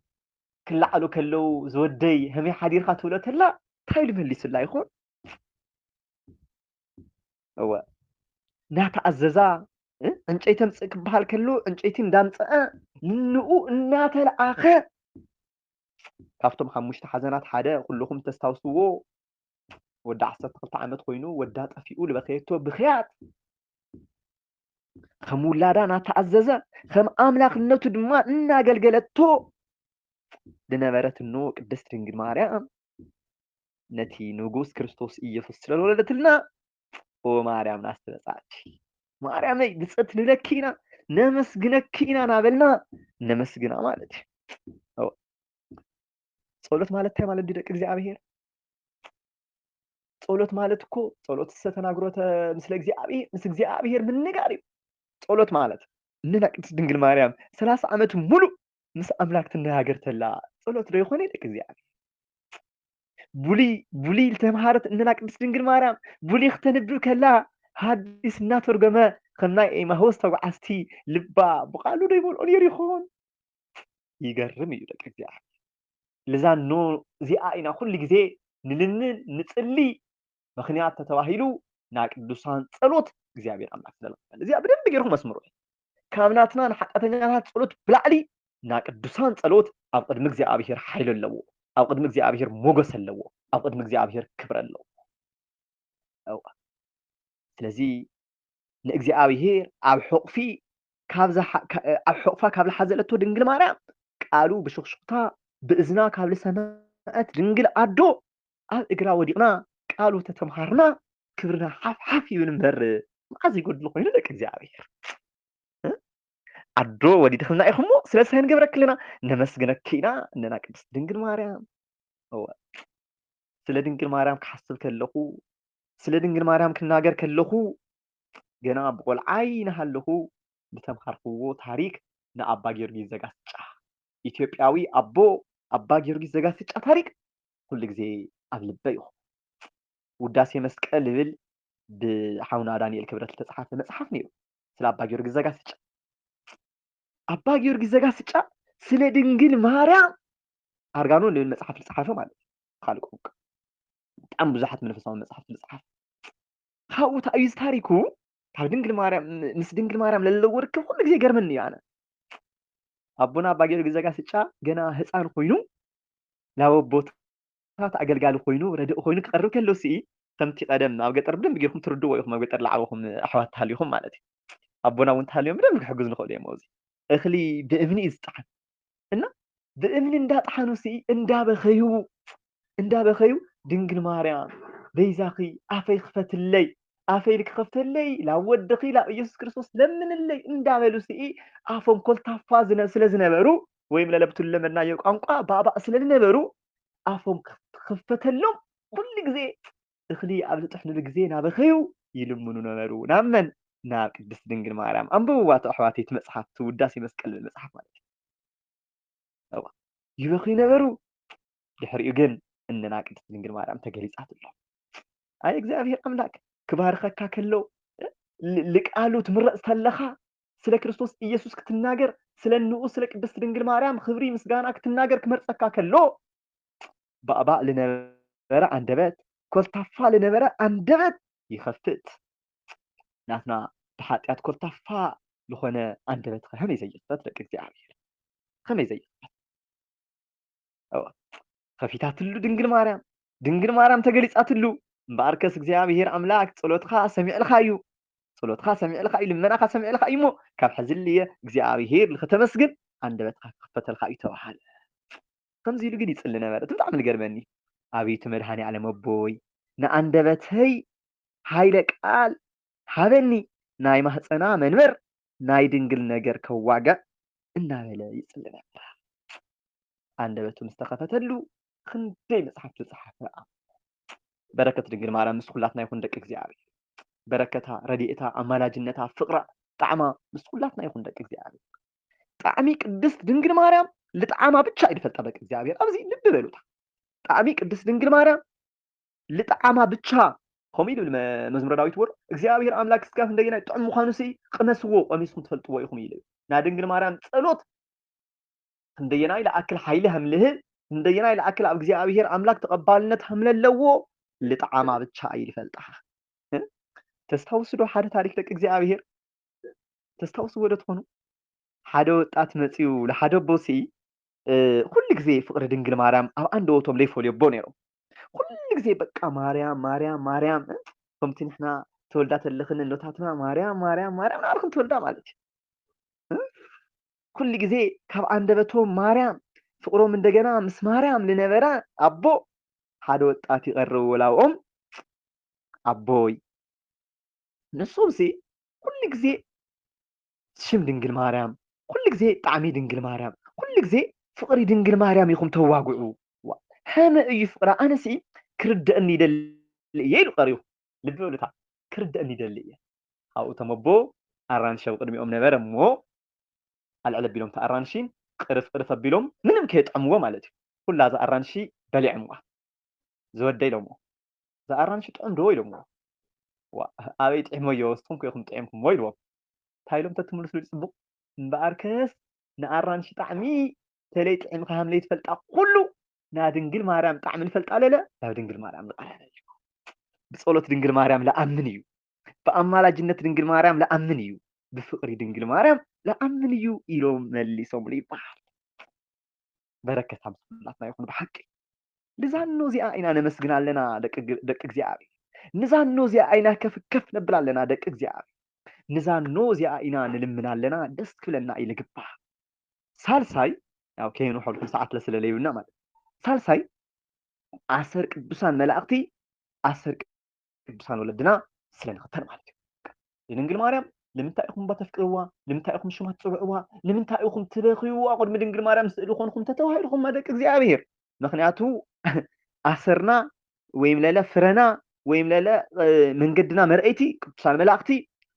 ክላዓሉ ከለዉ ዝወደይ ህመይ ሓዲርካ ትብሎ ተላ እንታይ ኢሉ መሊሱላ ይኾን እወ ናተኣዘዛ እንጨይቲ ምጽእ ክበሃል ከሎ እንጨይቲ እንዳምጽአ ንኡ እናተለኣኸ ካብቶም 5 ሓዘናት ሓደ ኩልኩም ተስታውስዎ ወዳ 12 ዓመት ኮይኑ ወዳ ጠፊኡ ልበኸየቶ ብኽያት ከም ውላዳ ናተኣዘዘ ከም ኣምላኽነቱ ድማ እናገልገለቶ ዝነበረት እኖ ቅድስት ድንግል ማርያም ነቲ ንጉስ ክርስቶስ ኢየሱስ ስለወለደትልና ኦ ማርያም ናስተበጻች ማርያመይ ብፅት ንብለኪ ኢና ነመስግነኪ ኢና ናበልና ነመስግና ማለት እዩ ጸሎት ማለት እንታይ ማለት ደቂ እግዚአብሔር ጸሎት ማለት እኮ ጸሎት ተናግሮተ ምስለ እግዚአብሔር ምስ እግዚአብሔር ምንጋር እዩ ጸሎት ማለት ንና ቅድስት ድንግል ማርያም 30 ዓመት ሙሉ ምስ ኣምላክ ትነጋገር ተላ ጸሎት ዶ ይኾነ ደቂ እግዚአብሔር ቡሊ ተምሃረት እንና ቅድስት ድንግል ማርያም ቡሊ ክትነብብ ከላ ሐዲስ እናተርገመ ከምናይ ኤማሁስ ተጓዓዝቲ ልባ ብቃሉ ዶ ይብልኦ ነይሩ ይኾን ይገርም እዩ ደቂ እግዚአብሔር ለዛ ኖ እዚኣ ኢና ኩሉ ግዜ ንልምን ንጽሊ ምክንያት ተተባሂሉ ና ቅዱሳን ጸሎት እግዚአብሔር ኣምላክ ስለለቀል እዚኣ ብደንብ ገይርኩም መስምሩ ካብ ናትና ንሓቀተኛታት ጸሎት ብላዕሊ نا ቅዱሳን ጸሎት ኣብ ቅድሚ እግዚኣብሔር ሓይሊ ኣለዎ ኣብ ቅድሚ እግዚኣብሔር ሞገስ ኣለዎ ኣብ ቅድሚ እግዚኣብሔር ክብሪ ኣለዎ ስለዚ ንእግዚኣብሔር ኣብ ሕቑፊ ኣብ ሕቑፋ ካብ ዝሓዘለቶ ድንግል ማርያም ቃሉ ብሽክሽክታ ብእዝና ካብ ዝሰምዐት ድንግል ኣዶ ኣብ እግራ ወዲቕና ቃሉ ተተምሃርና ክብርና ሓፍሓፍ ይብል እምበር መዓዝ ይጎድል ኮይኑ ደቂ እግዚኣብሔር ኣዶ ወዲድክልና ኢኹሞ ስለዚ ንገብረክ ኣለና ነመስግነኪ ኢና እነና ቅድስት ድንግል ማርያም ስለ ድንግል ማርያም ክሓስብ ከለኹ ስለ ድንግል ማርያም ክናገር ከለኹ ገና ብቆልዓይ ናሃለኹ ዝተምሃርክዎ ታሪክ ንኣባ ጊዮርጊስ ዘጋስጫ ኢትዮጵያዊ ኣቦ ኣባ ጊዮርጊስ ዘጋስጫ ታሪክ ኩሉ ግዜ ኣብ ልበይ ይኹ ውዳሴ መስቀል ዝብል ብሓውና ዳንኤል ክብረት ዝተፃሓፈ መፅሓፍ ነይሩ ስለ ኣባ ጊዮርጊስ ዘጋስጫ ኣባ ጊዮርጊስ ዘጋስጫ ስለ ድንግል ማርያም ኣርጋኖ ዝብል መፅሓፍ ዝፀሓፈ ማለት እዩ ካልእ ቋንቋ በጣም ብዙሓት መንፈሳዊ መፅሓፍቲ ዝፀሓፈ ካብኡ እንታይ እዩ ታሪኩ ካብ ድንግል ማርያም ምስ ድንግል ማርያም ለለዎ ርክብ ኩሉ ግዜ ገርመኒ እዩ ኣነ ኣቦና ኣባ ጊዮርጊስ ዘጋስጫ ገና ህፃን ኮይኑ ናብ ኣቦታት ኣገልጋሊ ኮይኑ ረድእ ኮይኑ ክቐርብ ከሎ ሲኢ ከምቲ ቀደም ኣብ ገጠር ብደንብ ጌርኩም ትርድዎ ኢኹም ኣብ ገጠር ዝዓበኹም ኣሕዋት ተሃልዩኹም ማለት እዩ ኣቦና እውን ተሃልዮም ብደንብ ክሕግዙ ንኽእሉ እዮም ኣብዚ እኽሊ ብእምኒ እዩ ዝጠሓን እና ብእምኒ እንዳጠሓኑ ሲኢ እንዳበኸዩ ድንግል ማርያም በይዛኺ ኣፈይ ክፈትለይ ኣፈይ ክኸፍተለይ ላብ ወድኺ ላብ ኢየሱስ ክርስቶስ ለምንለይ እንዳበሉ ሲኢ ኣፎም ኮልታፋ ስለ ዝነበሩ ወይም ለለብቱን ለመናዮ ቋንቋ ባባእ ስለ ዝነበሩ ኣፎም ክኽፈተሎም ኩሉ ግዜ እኽሊ ኣብ ዝጥሕንሉ ግዜ ናበኸዩ ይልምኑ ነበሩ ናብ መን ናብ ቅድስት ድንግል ማርያም ኣንብብዋ ኣሕዋተይ እቲ መፅሓፍ ውዳሴ መስቀል ዝብል መፅሓፍ ማለት እዩ ይበኽዩ ነበሩ ድሕሪኡ ግን እነና ቅድስት ድንግል ማርያም ተገሊፃት ኣሎ ኣይ እግዚኣብሔር ኣምላክ ክባርከካ ከሎ ልቃሉ ትምረፅ ተለኻ ስለ ክርስቶስ ኢየሱስ ክትናገር ስለ ንኡ ስለ ቅድስት ድንግል ማርያም ክብሪ ምስጋና ክትናገር ክመርፀካ ከሎ ባእባእ ዝነበረ ኣንደበት ኮልታፋ ዝነበረ ኣንደበት ይኸፍት ናትና ብሓጢኣት ኮልታፋ ዝኾነ ኣንደበት ከመይ ዘየኽፈት ደቂ እግዚኣብሔር ከመይ ዘየኽፈት ከፊታትሉ ድንግል ማርያም ተገሊፃትሉ እምበኣርከስ እግዚኣብሔር ኣምላክ ጸሎትካ ሰሚዕልካ እዩ ልመናካ ሰሚዕልካ እዩ እሞ ካብ ሕዝልየ እግዚኣብሔር ንኽተመስግን ኣንደበትካ ክኽፈተልካ እዩ ተባሃለ ከምዚ ኢሉ ግን ይፅሊ ነበረ እቲ ብጣዕሚ ዝገርመኒ ኣቤቱ መድሃኒ ዓለም ኣቦይ ንኣንደበተይ ሃይለ ቃል ሃበኒ ናይ ማህፀና መንበር ናይ ድንግል ነገር ከዋጋእ እናበለ ይፅሊ ነበረ ኣንደበቱ ምስ ተኸፈተሉ ክንደይ መፅሓፍቲ ዝፀሓፈ በረከት ድንግል ማርያም ምስ ኩላትና ይኹን ደቂ እግዚኣብሔር በረከታ ረድኤታ ኣማላጅነታ ፍቕራ ጣዕማ ምስ ኩላትና ይኹን ደቂ እግዚኣብሔር ጣዕሚ ቅድስት ድንግል ማርያም ልጣዕማ ብቻ እዩ ዝፈልጣ ደቂ እግዚኣብሔር ኣብዚ ልቢ በሉታ ጣዕሚ ቅድስት ድንግል ማርያም ልጣዕማ ብቻ ከምኡ ኢሉ መዝሙረ ዳዊት ወር እግዚኣብሔር ኣምላክ እስካብ እንደገና ጥዑም ምዃኑ ሲ ቅመስዎ ቀሚስኩም ትፈልጥዎ ኢኹም ኢሉ ናይ ድንግል ማርያም ጸሎት እንደየናይ ለኣክል ሓይሊ ከምልህብ እንደየናይ ለኣክል ኣብ እግዚኣብሔር ኣምላክ ተቐባልነት ከምለለዎ ልጣዕማ ብቻ እዩ ዝፈልጣ ተስታውሱ ዶ ሓደ ታሪክ ደቂ እግዚኣብሔር ተስታውስዎ ዶ ትኾኑ ሓደ ወጣት መፂኡ ንሓደ ቦሲ ኩሉ ግዜ ፍቅሪ ድንግል ማርያም ኣብ ኣንደበቶም ዘይፈልዮቦ ነይሮም ኩሉ ግዜ በቃ ማርያም ከምቲ ንሕና ተወልዳ ተለኽን እንዶታትና ማርያም ናብርክን ተወልዳ ማለት እዩ ኩሉ ግዜ ካብ ኣንደበቶም ማርያም ፍቅሮም እንደገና ምስ ማርያም ዝነበረ ኣቦ ሓደ ወጣት ይቐርብ ወላኦም ኣቦይ ንሶም ሲ ኩሉ ግዜ ሽም ድንግል ማርያም ኩሉ ግዜ ጣዕሚ ድንግል ማርያም ኩሉ ግዜ ፍቅሪ ድንግል ማርያም ኢኹም ተዋግዑ ከመ እዩ ፍቅራ ኣነሲ ክርድአኒ ይደሊ እየ ኢሉ ቀሪቡ ልቢ በሉታ ክርድአኒ ይደሊ እየ ካብኡ እቶም ኣቦ ኣራንሺ ኣብ ቅድሚኦም ነበረ እሞ ኣልዕል ኣቢሎም እቲ ኣራንሺ ቅርፍ ኣቢሎም ምንም ከየጥዕምዎ ማለት እዩ ኩላ እዛ ኣራንሺ በሊዕምዋ ዝወደ ኢሎሞ እዛ ኣራንሺ ጥዑም ዶ ኢሎሞ ኣበይ ጥዕሞ እዮ ወስኩም ከይኹም ጥዕምኩምዎ ኢልዎም እንታይ ኢሎም ተትምልስሉ ይፅቡቕ እምበኣርከስ ንኣራንሺ ጣዕሚ ተለይ ጥዕምካ ሃምለይ ትፈልጣ ኩሉ ና ድንግል ማርያም ጣዕሚ ንፈልጣ ለለ ናብ ድንግል ማርያም ዝቐረበ እዩ ብጸሎት ድንግል ማርያም ለኣምን እዩ ብኣማላጅነት ድንግል ማርያም ለኣምን እዩ ብፍቅሪ ድንግል ማርያም ለኣምን እዩ ኢሎም መሊሶምሉ ይበሃል በረከት አምስላትና ይኹን ብሓቂ ንዛኖ እዚኣ ኢና ነመስግና ኣለና ደቂ እግዚኣብሔር ንዛኖ እዚኣ ኢና ከፍ ነብል ኣለና ደቂ እግዚኣብሔር ንዛኖ እዚኣ ኢና ንልምን ኣለና ደስ ክብለና እዩ ልግባእ ሳልሳይ ያው ከይንውሐልኩም ሰዓት ስለለይብና ማለት ሳልሳይ ዓሰር ቅዱሳን መላእኽቲ ዓሰር ቅዱሳን ወለድና ስለንኽተል ማለት እዩ ድንግል ማርያም ንምንታይ ኢኹም ባተፍቅርዋ ንምንታይ ኢኹም ሽማ ትፅውዕዋ ንምንታይ ኢኹም ትበኽይዋ ቅድሚ ድንግል ማርያም ስእሊ ኮንኩም ተተባሂልኩም ደቂ እግዚኣብሔር ምክንያቱ ዓሰርና ወይም ለለ ፍረና ወይም ለለ መንገድና መርአይቲ ቅዱሳን መላእኽቲ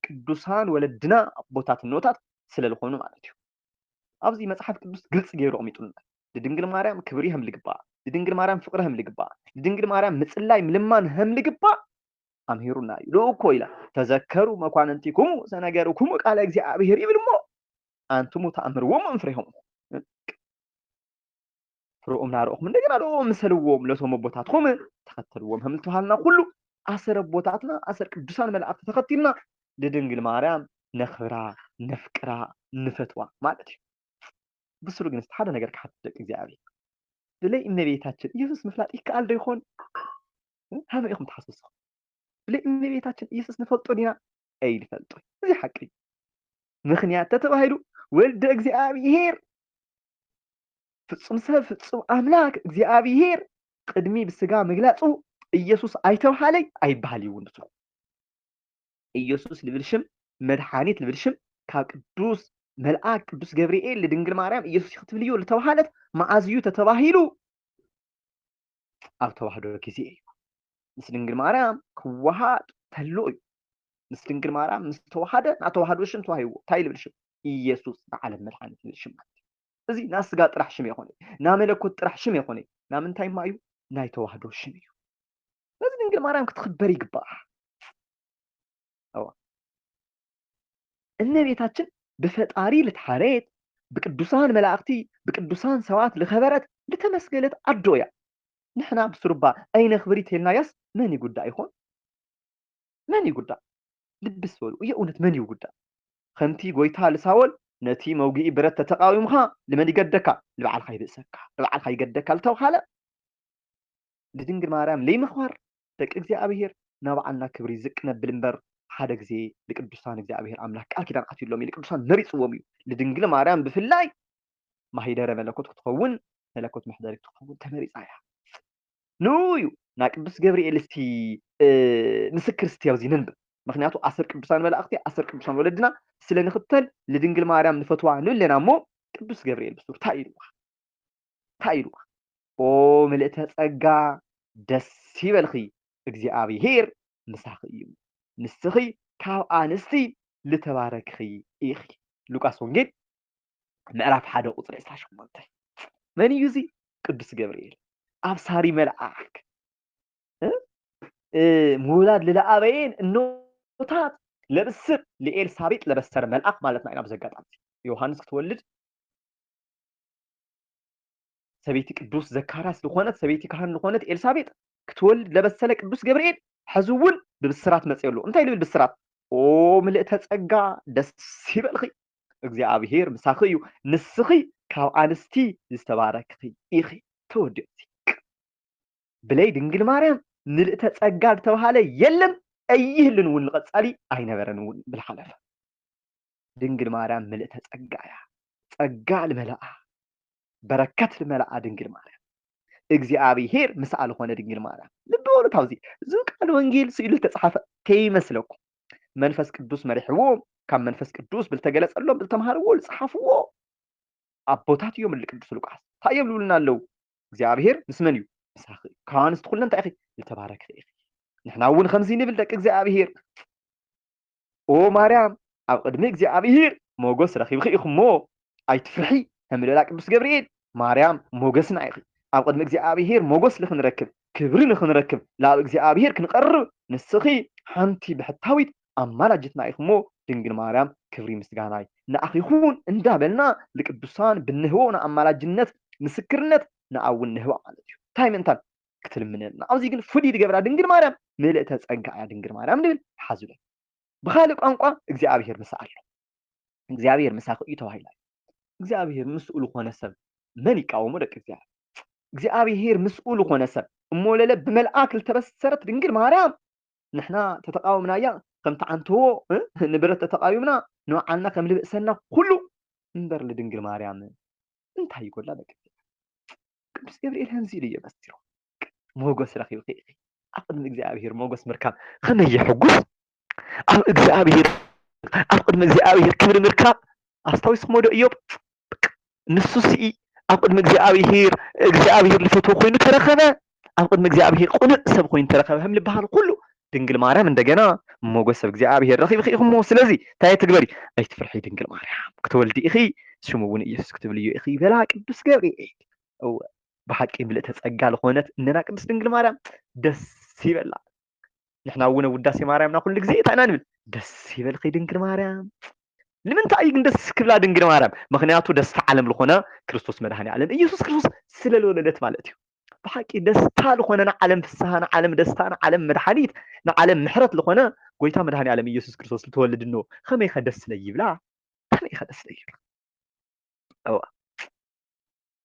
ቅዱሳን ወለድና ኣቦታት እኖታት ስለዝኾኑ ማለት እዩ ኣብዚ መጽሓፍ ቅዱስ ግልጽ ገይሩ ኣሚጡልና ድንግል ማርያም ክብሪ ከም ልግባእ ድንግል ማርያም ፍቅሪ ከም ልግባእ ድንግል ማርያም ምጽላይ ምልማን ከም ልግባእ ኣምሂሩና እዩ ልኡኮ ኢላ ተዘከሩ መኳንንቲኩም ሰነገርኩም ቃለ እግዚኣብሔር ይብል እሞ ኣንቱሙ ተኣምርዎም እንፍሬሆም ፍርኦም ናርኦኹም እንደገና ደኦም ምሰልዎም ለቶም ኣቦታትኩም ተኸተልዎም ከም ዝተባሃልና ኩሉ ዓሰር ኣቦታትና ዓሰር ቅዱሳን መላእኽቲ ተኸቲልና ድንግል ማርያም ነኽብራ ነፍቅራ ንፈትዋ ማለት እዩ ብስሩ ግን ሓደ ነገር ክሓትት ደቂ እግዚኣብሔር ብለይ እመቤታችን ኢየሱስ ምፍላጥ ይከኣል ዶ ይኾን ከመይ ኢኹም ትሓስቡ ብለይ እመቤታችን ኢየሱስ ንፈልጦ ዲና ኣይንፈልጦ እዚ ሓቂ ምክንያት ተተባሂሉ ወልደ እግዚኣብሔር ፍጹም ሰብ ፍጹም ኣምላክ እግዚኣብሔር ቅድሚ ብስጋ ምግላፁ ኢየሱስ ኣይተባሃለይ ኣይበሃል እውን ንሱ ኢየሱስ ልብል ሽም መድሓኒት ልብል ሽም ካብ ቅዱስ መልአክ ቅዱስ ገብርኤል ለድንግል ማርያም ኢየሱስ ይኽትብል እዩ ዝተባሃለት መዓዝ እዩ ተተባሂሉ ኣብ ተዋህዶ ግዜ እዩ ምስ ድንግል ማርያም ክወሃድ ተሎ እዩ ምስ ድንግል ማርያም ምስ ተዋሃደ ናተዋህዶ ሽም ተዋሂብዎ እንታይ ልብል ሽም ኢየሱስ ንዓለም መድሓኒት ልብል ሽም ማለት እዩ እዚ ናይ ስጋ ጥራሕ ሽም ይኾነ ናይ መለኮት ጥራሕ ሽም ይኾነ ናይ ምንታይ ማ እዩ ናይ ተዋህዶ ሽም እዩ ስለዚ ድንግል ማርያም ክትኽበር ይግባእ እመቤታችን ብፈጣሪ ልትሓረት ብቅዱሳን መላእኽቲ ብቅዱሳን ሰባት ልኸበረት ልተመስገለት ኣዶ እያ ንሕና ብስሩባ ኣይነ ክብሪ ተልናያስ መን ይጉዳእ ይኾን መን ይጉዳእ ልብስ በሉ የእውነት መን ይጉዳእ ከምቲ ጎይታ ልሳወል ነቲ መውጊኢ ብረት ተተቃዊምካ ልመን ይገደካ ልበዓልካ ይብእሰካ ልበዓልካ ይገደካ ልተባሃለ ልድንግል ማርያም ለይምኽባር ደቂ እግዚኣብሔር ናባዓልና ክብሪ ዝቅ ነብል እምበር ሓደ ግዜ ለቅዱሳን እግዚኣብሔር ኣምላክ ቃል ኪዳን ኣትዩሎም ለቅዱሳን መሪፅዎም እዩ ለድንግል ማርያም ብፍላይ ማሂደረ መለኮት ክትኸውን መለኮት መሕደሪ ክትኸውን ተመሪፃ እያ ንዩ ናይ ቅዱስ ገብርኤል እስቲ ምስክር እስቲ ኣብዚ ንንብብ ምክንያቱ ዓሰር ቅዱሳን መላእኽቲ ዓሰር ቅዱሳን ወለድና ስለንኽተል ለድንግል ማርያም ንፈትዋ ንብለና እሞ ቅዱስ ገብርኤል ብሱር እንታይ ኢልዋ ኦ ምልእተ ጸጋ ደስ ይበልኺ እግዚኣብሔር ምሳኺ እዩ ንስኺ ካብ ኣንስቲ ልተባረክኺ ኢኺ ሉቃስ ወንጌል ምዕራፍ 1 ቁፅሪ 28 መን እዩ እዚ ቅዱስ ገብርኤል ኣብሳሪ መልአክ ምውላድ ልለኣበየን እኖታት ለብስር ለኤልሳቤጥ ለበሰረ መልአክ ማለት ኢና ብዘጋጣሚ ዮሐንስ ክትወልድ ሰበይቲ ቅዱስ ዘካርያስ ዝኾነት ሰበይቲ ካህን ዝኾነት ኤልሳቤጥ ክትወልድ ለበሰለ ቅዱስ ገብርኤል ሕዚ እውን ብብስራት መፅኡ እንታይ ልብል ብስራት ኦ ምልእተ ጸጋ ደስ ይበልኺ እግዚኣብሔር ምሳኺ እዩ ንስኺ ካብ ኣንስቲ ዝተባረክኺ ኢኺ ተወዲኡ ብለይ ድንግል ማርያም ምልእተ ጸጋ ዝተባሃለ የለን ኣይህልን እውን ንቐጻሊ ኣይነበረን እውን ብልሓለፈ ድንግል ማርያም ምልእተ ጸጋ እያ ጸጋ ልመልኣ በረከት ልመልኣ ድንግል ማርያም እግዚኣብሔር ምስኣ ዝኾነ ድንግል ማርያም ልቢ በሉ ካብዚ እዚ ቃል ወንጌል ስኢሉ ተጻሓፈ ከይመስለኩም መንፈስ ቅዱስ መሪሕዎ ካብ መንፈስ ቅዱስ ብልተገለጸሎም ብልተምሃርዎ ዝጻሓፍዎ ኣቦታት እዮም ቅዱስ ሉቃስ እንታይ እዮም ልብሉና ኣለው እግዚኣብሔር ምስ መን እዩ ምሳኺ ካብ ኣንስቲ ኩለን እንታይ ኢኺ ዝተባረክቲ ኢኺ ንሕና እውን ከምዚ ንብል ደቂ እግዚኣብሔር ኦ ማርያም ኣብ ቅድሚ እግዚኣብሔር ሞገስ ረኺብኺ ኢኹሞ ኣይትፍርሒ ከም ልበላ ቅዱስ ገብርኤል ማርያም ሞገስና ኢኺ ኣብ ቅድሚ እግዚኣብሔር ሞገስ ንኽንረክብ ክብሪ ንኽንረክብ ናብ እግዚኣብሔር ክንቐርብ ንስኺ ሓንቲ ብሕታዊት ኣማላጅትና ኢኹሞ ድንግል ማርያም ክብሪ ምስጋናይ ንኣኺ ይኹን እንዳበልና ልቅዱሳን ብንህቦ ንኣማላጅነት ምስክርነት ንኣውን ንህባ ማለት እዩ እንታይ ምእንታን ክትልምነልና ኣብዚ ግን ፍሉይ ዝገብራ ድንግል ማርያም ምልእተ ጸጋ እያ ድንግል ማርያም ንብል ሓዙለ ብኻልእ ቋንቋ እግዚኣብሔር ምሳ ኣሎ እግዚኣብሔር ምሳኺ እዩ ተባሂላ እግዚኣብሔር ምስኡ ዝኾነ ሰብ من يقاوموا دك እግዚአብሔር مسؤول ሆነ ሰብ እሞለለ بملአክ التبسرت ድንግል ማርያም نحنا تتقاومنا يا كم تعنتو نبرت تتقاومنا نوعنا كم لبسنا كله انبر لدنجل مريم انت هيقول لا بك ቅዱስ ገብርኤል هنزيل يبسرو موغس رخيو خيخي أقدم እግዚአብሔር موغس مركب خمي يحقوس أو እግዚአብሔር أقدم እግዚአብሔር كبر مركب أستويس مودو إيوب نسوسي أقدم እግዚአብሔር لفتو خوينو ترخبه أقدم እግዚአብሔር قنق سب خوين ترخبه هم لبهال كله ድንግል ማርያም እንደገና ሞገስ እግዚአብሔር ረኺብ ኺኹሞ ስለዚ ታይ ትግበሪ ኣይትፍርሒ ድንግል ማርያም ክትወልዲ ኢኺ ሽሙውን ኢየሱስ ክትብልዩ ኢኺ በላ ቅዱስ ገብርኤል او بحق ምልእተ ጸጋ ለኾነት እነና ቅዱስ ድንግል ማርያም ደስ ይበላ ንሕና እውን ውዳሴ ማርያምና ኩሉ ግዜ ታና ንብል ደስ ይበልኺ ድንግል ማርያም ንምንታይ ግን ደስ ክብላ ድንግል ማርያም ምክንያቱ ደስታ ዓለም ለኾነ ክርስቶስ መድኃኒ ዓለም ኢየሱስ ክርስቶስ ስለለወለደት ማለት እዩ بحق دستا لخونا عالم فسحنا عالم دستانا عالم مدحانيت عالم محرت لخونا قويتا مدحاني عالم يسوع كريستوس لتولد انه خمي خدس ليبلا خمي خدس ليبلا او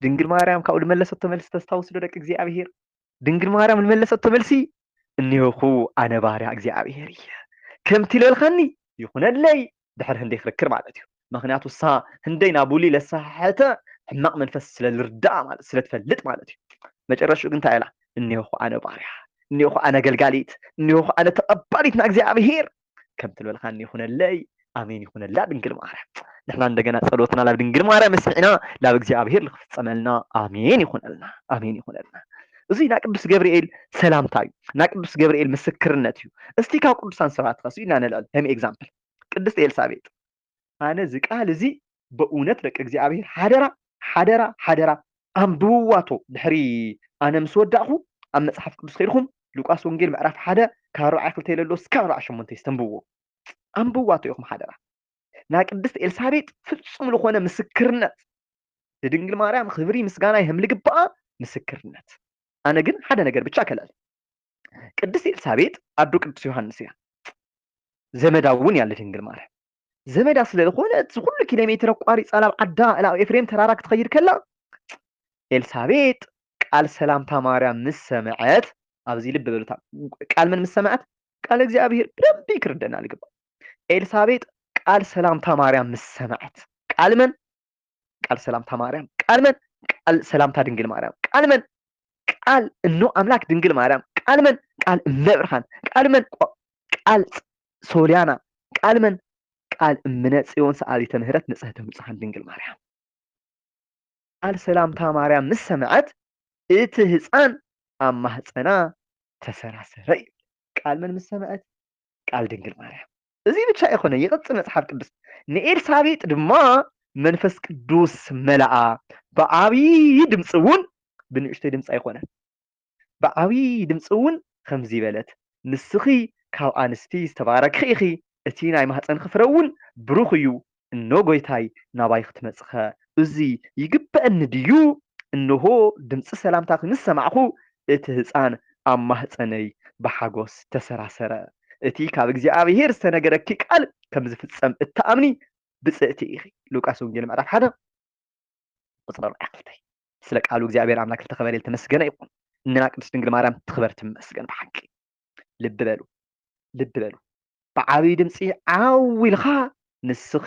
ድንግል ማርያም ካው ለመለሰት ተመልስ ተስታውስ ደቅ እግዚአብሔር ድንግል ማርያም ለመለሰት ተመልሲ እንይኹ አነ ባሪያ እግዚአብሔር ከምቲ ለልኸኒ ይኹነለይ ድሕር ህንደይ ክርክር ማለት እዩ ምክንያቱ ሳ ህንደይና ቡሊ ለሳሐተ ሕማቅ መንፈስ ስለልርዳ ማለት ስለትፈልጥ ማለት እዩ መጨረሻው ግን ታይላ እንይኹ አነ ባሪያ እንይኹ አነ ገልጋሊት እንይኹ አነ ተቀባሊት ና እግዚአብሔር ከምቲ ለልኸኒ ይኹነለይ አሜን ይኹነላ ድንግል ማርያም نحن عندنا ጸሎትና ላብ ድንግል ማርያም መስዕና ላብ እግዚአብሔር ልኽፈጸመልና አሜን ይኹነልና አሜን ይኹነልና እዚ ና ቅዱስ ገብርኤል ሰላምታይ ና ቅዱስ ገብርኤል ምስክርነት እዩ እስቲ ካብ ቅዱሳን ሰባት ራሱ ኢና ነላል ከም ኤግዛምፕል ቅድስት ኤልሳቤጥ አነ ዝቃል እዚ በእውነት ደቂ እግዚአብሔር ሓደራ አንብዋቶ ድሕሪ አነ ምስ ወዳእኹ ኣብ መጽሓፍ ቅዱስ ከይድኩም ሉቃስ ወንጌል ምዕራፍ 1 ካብ 4 ይለሎ እስካብ 48 ይስተንብዎ አንብዋቶ ይኹም ሓደራ ና ቅድስት ኤልሳቤጥ ፍጹም ለኾነ ምስክርነት ለድንግል ማርያም ክብሪ ምስጋና ይህም ልግባአ ምስክርነት አነ ግን ሓደ ነገር ብቻ ከላል ቅድስት ኤልሳቤጥ አዱ ቅዱስ ዮሐንስ ያ ዘመዳውን ያለ ድንግል ማርያም ዘመዳ ስለለኾነት ሁሉ ኪሎ ሜትር ቋሪ ጻላብ ዓዳ አላው ኤፍሬም ተራራ ክትኸይድ ከላ ኤልሳቤጥ ቃል ሰላምታ ማርያም ምስሰማዓት ኣብዚ ልብ በሉታ ቃል ምን ምስሰማዓት ቃል እግዚአብሔር በደንብ ይክርደና ልግባ ኤልሳቤጥ ቃል ሰላምታ ማርያም ምስሰማዓት ቃል ምን ቃል ሰላምታ ማርያም ቃል ምን ቃል ሰላምታ ድንግል ማርያም ቃል ምን ቃል እኖ አምላክ ድንግል ማርያም ቃል ምን ቃል እመብርሃን ቃል ምን ቃል ሶሊያና ቃል ምን ቃል እምነ ጽዮን ሰዓሊተ ምህረት ንጽሕተ ንጹሐን ድንግል ማርያም ቃል ሰላምታ ማርያም ምስሰማዓት እቲ ህፃን ኣብ ማህፀና ተሰራሰረ ቃል ምን ምስሰማዓት ቃል ድንግል ማርያም እዚ ብቻ ይኾነ ይቅጽል መጽሐፍ ቅዱስ ንኤልሳቤጥ ድማ መንፈስ ቅዱስ መላአ በዓብይ ድምጽውን ብንእሽተይ ድምጽ ኣይኮነ በዓብይ ድምጽውን ከምዚ በለት ንስኺ ካብ አንስቲ ዝተባረክኺ ኢኺ እቲ ናይ ማህፀን ክፍረውን ብሩኽ እዩ እኖ ጎይታይ ናባይ ክትመጽኸ እዚ ይግበአኒ ድዩ እንሆ ድምጽ ሰላምታ ምስ ሰማዕኹ እቲ ህፃን ኣብ ማህፀነይ ብሓጎስ ተሰራሰረ እቲ ካብ እግዚአብሔር ዝተነገረኪ ቃል ከም ዝፍጸም እተኣምኒ ብጽእቲ ኢኺ ሉቃስ ወንጌል ምዕራፍ 1 ቁጽር 4 ስለ ቃሉ እግዚአብሔር አምላክ ተኸበረ ተመስገነ ይሁን እነና ቅድስት ድንግል ማርያም ትኽበር ትመስገን በሐቂ ልብ በሉ በዓብይ ድምጽ ዓዊልኻ ንስኺ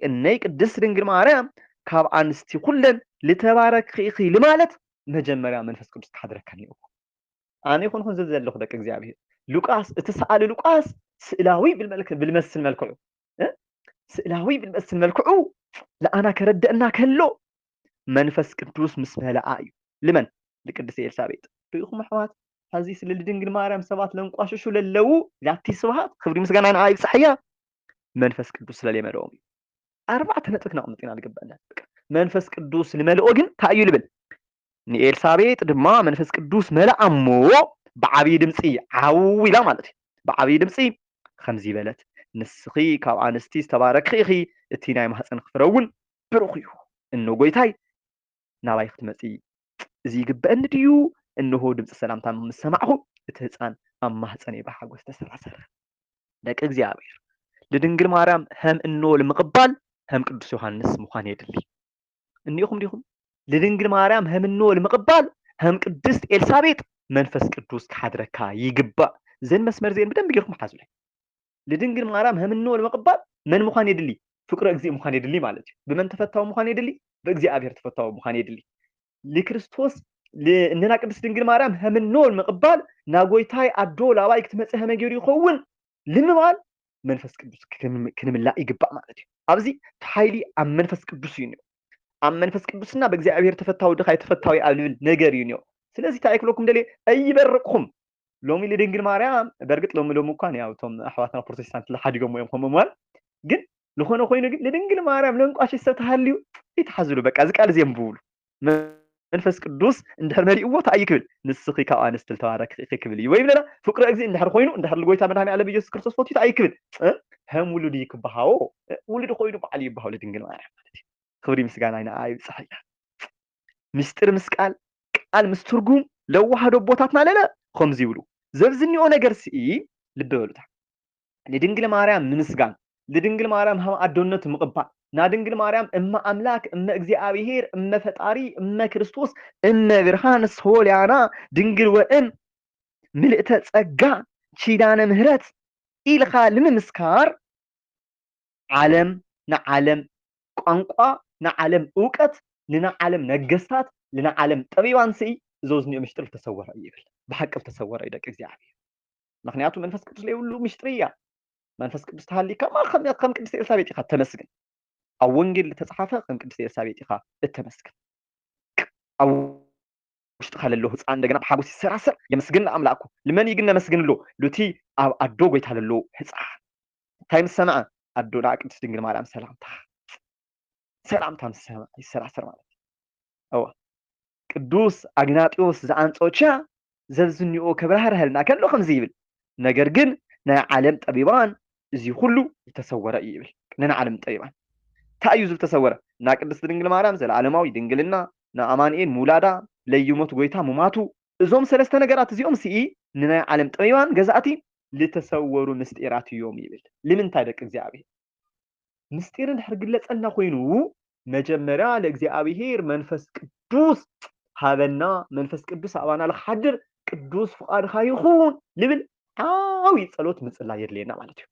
እነይ ቅድስት ድንግል ማርያም ካብ አንስቲ ኩለን ልተባረክኺ ኢኺ ለማለት መጀመሪያ መንፈስ ቅዱስ ተሓድረካኒ እዩ አነ ይኹንኩን ዘለኹ ደቂ እግዚአብሔር ሉቃስ እተሰአለ ሉቃስ ስእላዊ بالመስል መልክዑ ስእላዊ بالመስል መልክዑ ለአና ከረደእና ከሎ መንፈስ ቅዱስ ምስ መላአ እዩ ለምን ለቅድስት ኤልሳቤጥ ርኢኹም ኣሕዋት ሕዚ ስለ ድንግል ማርያም ሰባት ለንቋሽሹ ለለው ላቲ ስብሃት ክብሪ ምስጋና ንዓይ ብፅሕያ መንፈስ ቅዱስ ስለለመለኦም እዩ ኣርባዕተ ነጥብ ክነቕምጥ ኢና ዝግበአና መንፈስ ቅዱስ ልመልኦ ግን እንታይ እዩ ልብል ንኤልሳቤጥ ድማ መንፈስ ቅዱስ መላአ እሞ بعبي دمسي عويلا مالتي بعبي دمسي خمزي بلت نسخي كاب انستي تبارك خيخي اتيناي محسن خفرون بروخيو انه قويتاي ناباي ختمتي زي قبأن ديو انه هو دمس السلام تام مسمعه اتهزان اما حسني بحاقوس تسراسر لك اكزيابير لدنقل مارام هم انه المقبال هم قدس يوحنس مخان يدلي انيوكم ديهم لدنجل مريم هم النول مقبال هم قدست إلسابيط منفس قدوس كحدركا يقبأ زين مسمر زين بدن بيجيكم حازله لدنجل مريم هم النول مقبال من مخان يدلي فكرة أجزاء مخان يدلي مالتي بمن تفتاو مخان يدلي بأجزاء أبير تفتاو مخان يدلي لكريستوس لأننا قدست دنجل مريم هم النول مقبال ناقويتاي أدول أوايك تمسها مجوري يخون لمن منفس قدوس كنم لا يقبأ مالتي أبزي تحايلي أم منفس قدوس ينو أم منفس قدوسنا بأجزاء تفتاو دخاي تفتاو يقابل نجار ينو سلازي تأكلكم دلي أي برقهم لومي لدنجل مريم برقت لومي كان يا توم أحواتنا بروتستانت لحد يوم يوم مال جن لخونه خوينو لدنجل مريم لون قاش يستهليو يتحزلوا بقى أزك على زين بول منفس قدوس اندحر مري قوة أي كبل نسخي كأنس تلتوارك كبلي وين لنا فكرة أجزاء اندحر خوينو اندحر لقويتها من هني على بيجوس كريستوس فوتي أي كبل هم ولديك بهاو ولد خوينو بعلي بهاو لدنجل مريم خبري مسجان عنا عايب صحيح مستر مسكال قال مسترجوم لو واحد بوتاتنا لا خمزي ولو زبزني أنا جرسي لبولتها لدنجل مريم منسجان لدنجل مريم هم أدونة مقبع نادنجل مريم إما أملاك إما إجزاء إما فتاري إما كريستوس إما برهان سهول أنا دنجل وإم ملئت أجا شيدان مهرت إلى خالم مسكار عالم نعلم قنقا نعلم أوكت لنا عالم نجسات لنا عالم طبيعان سي زوزني مشتري تصور يبل بحق تصور يدك إجزاء مخنياتو منفس قدس لي ولو مشتريا منفس قدس تهالي كما خم قدس إلسابيت يخا تمسكن أو ونجل لتصحافة خم قدس إلسابيت يخا التمسكن أو اشتغل له هص عندنا بحاجة السراسر يمسكن أملاكو لمن يجينا مسكن له لتي أو أدوق يتهل له هص تايم السماء أدونا قدس دينجل مارام سلام تام السماء السراسر مالك أو ቅዱስ አግናጢዮስ ዘአንጾቻ ዘብዝኒኦ ከብርሃር ህልና ከሎ ከም ዝይብል ነገር ግን ናይ ዓለም ጠቢባን እዚ ሁሉ ዝተሰወረ ይብል ናይ ዓለም ጠቢባን ታዩ ዝተሰወረ ና ቅድስት ድንግል ማርያም ዘለዓለማዊ ድንግልና ና አማኑኤል ሙላዳ ለይሞት ጎይታ ሙማቱ እዞም ሰለስተ ነገራት እዚኦም ሲኢ ንናይ ዓለም ጠቢባን ገዛእቲ ዝተሰወሩ ምስጢራት እዮም ይብል ለምንታይ ደቂ እግዚአብሔር ምስጢርን ሕርግለጸልና ኮይኑ መጀመሪያ ለእግዚአብሔር መንፈስ ቅዱስ هذا منفس قدوس أبانا الحجر قدوس فؤاد خايخون لبل عاوي صلوت مصلا يدلينا مالتي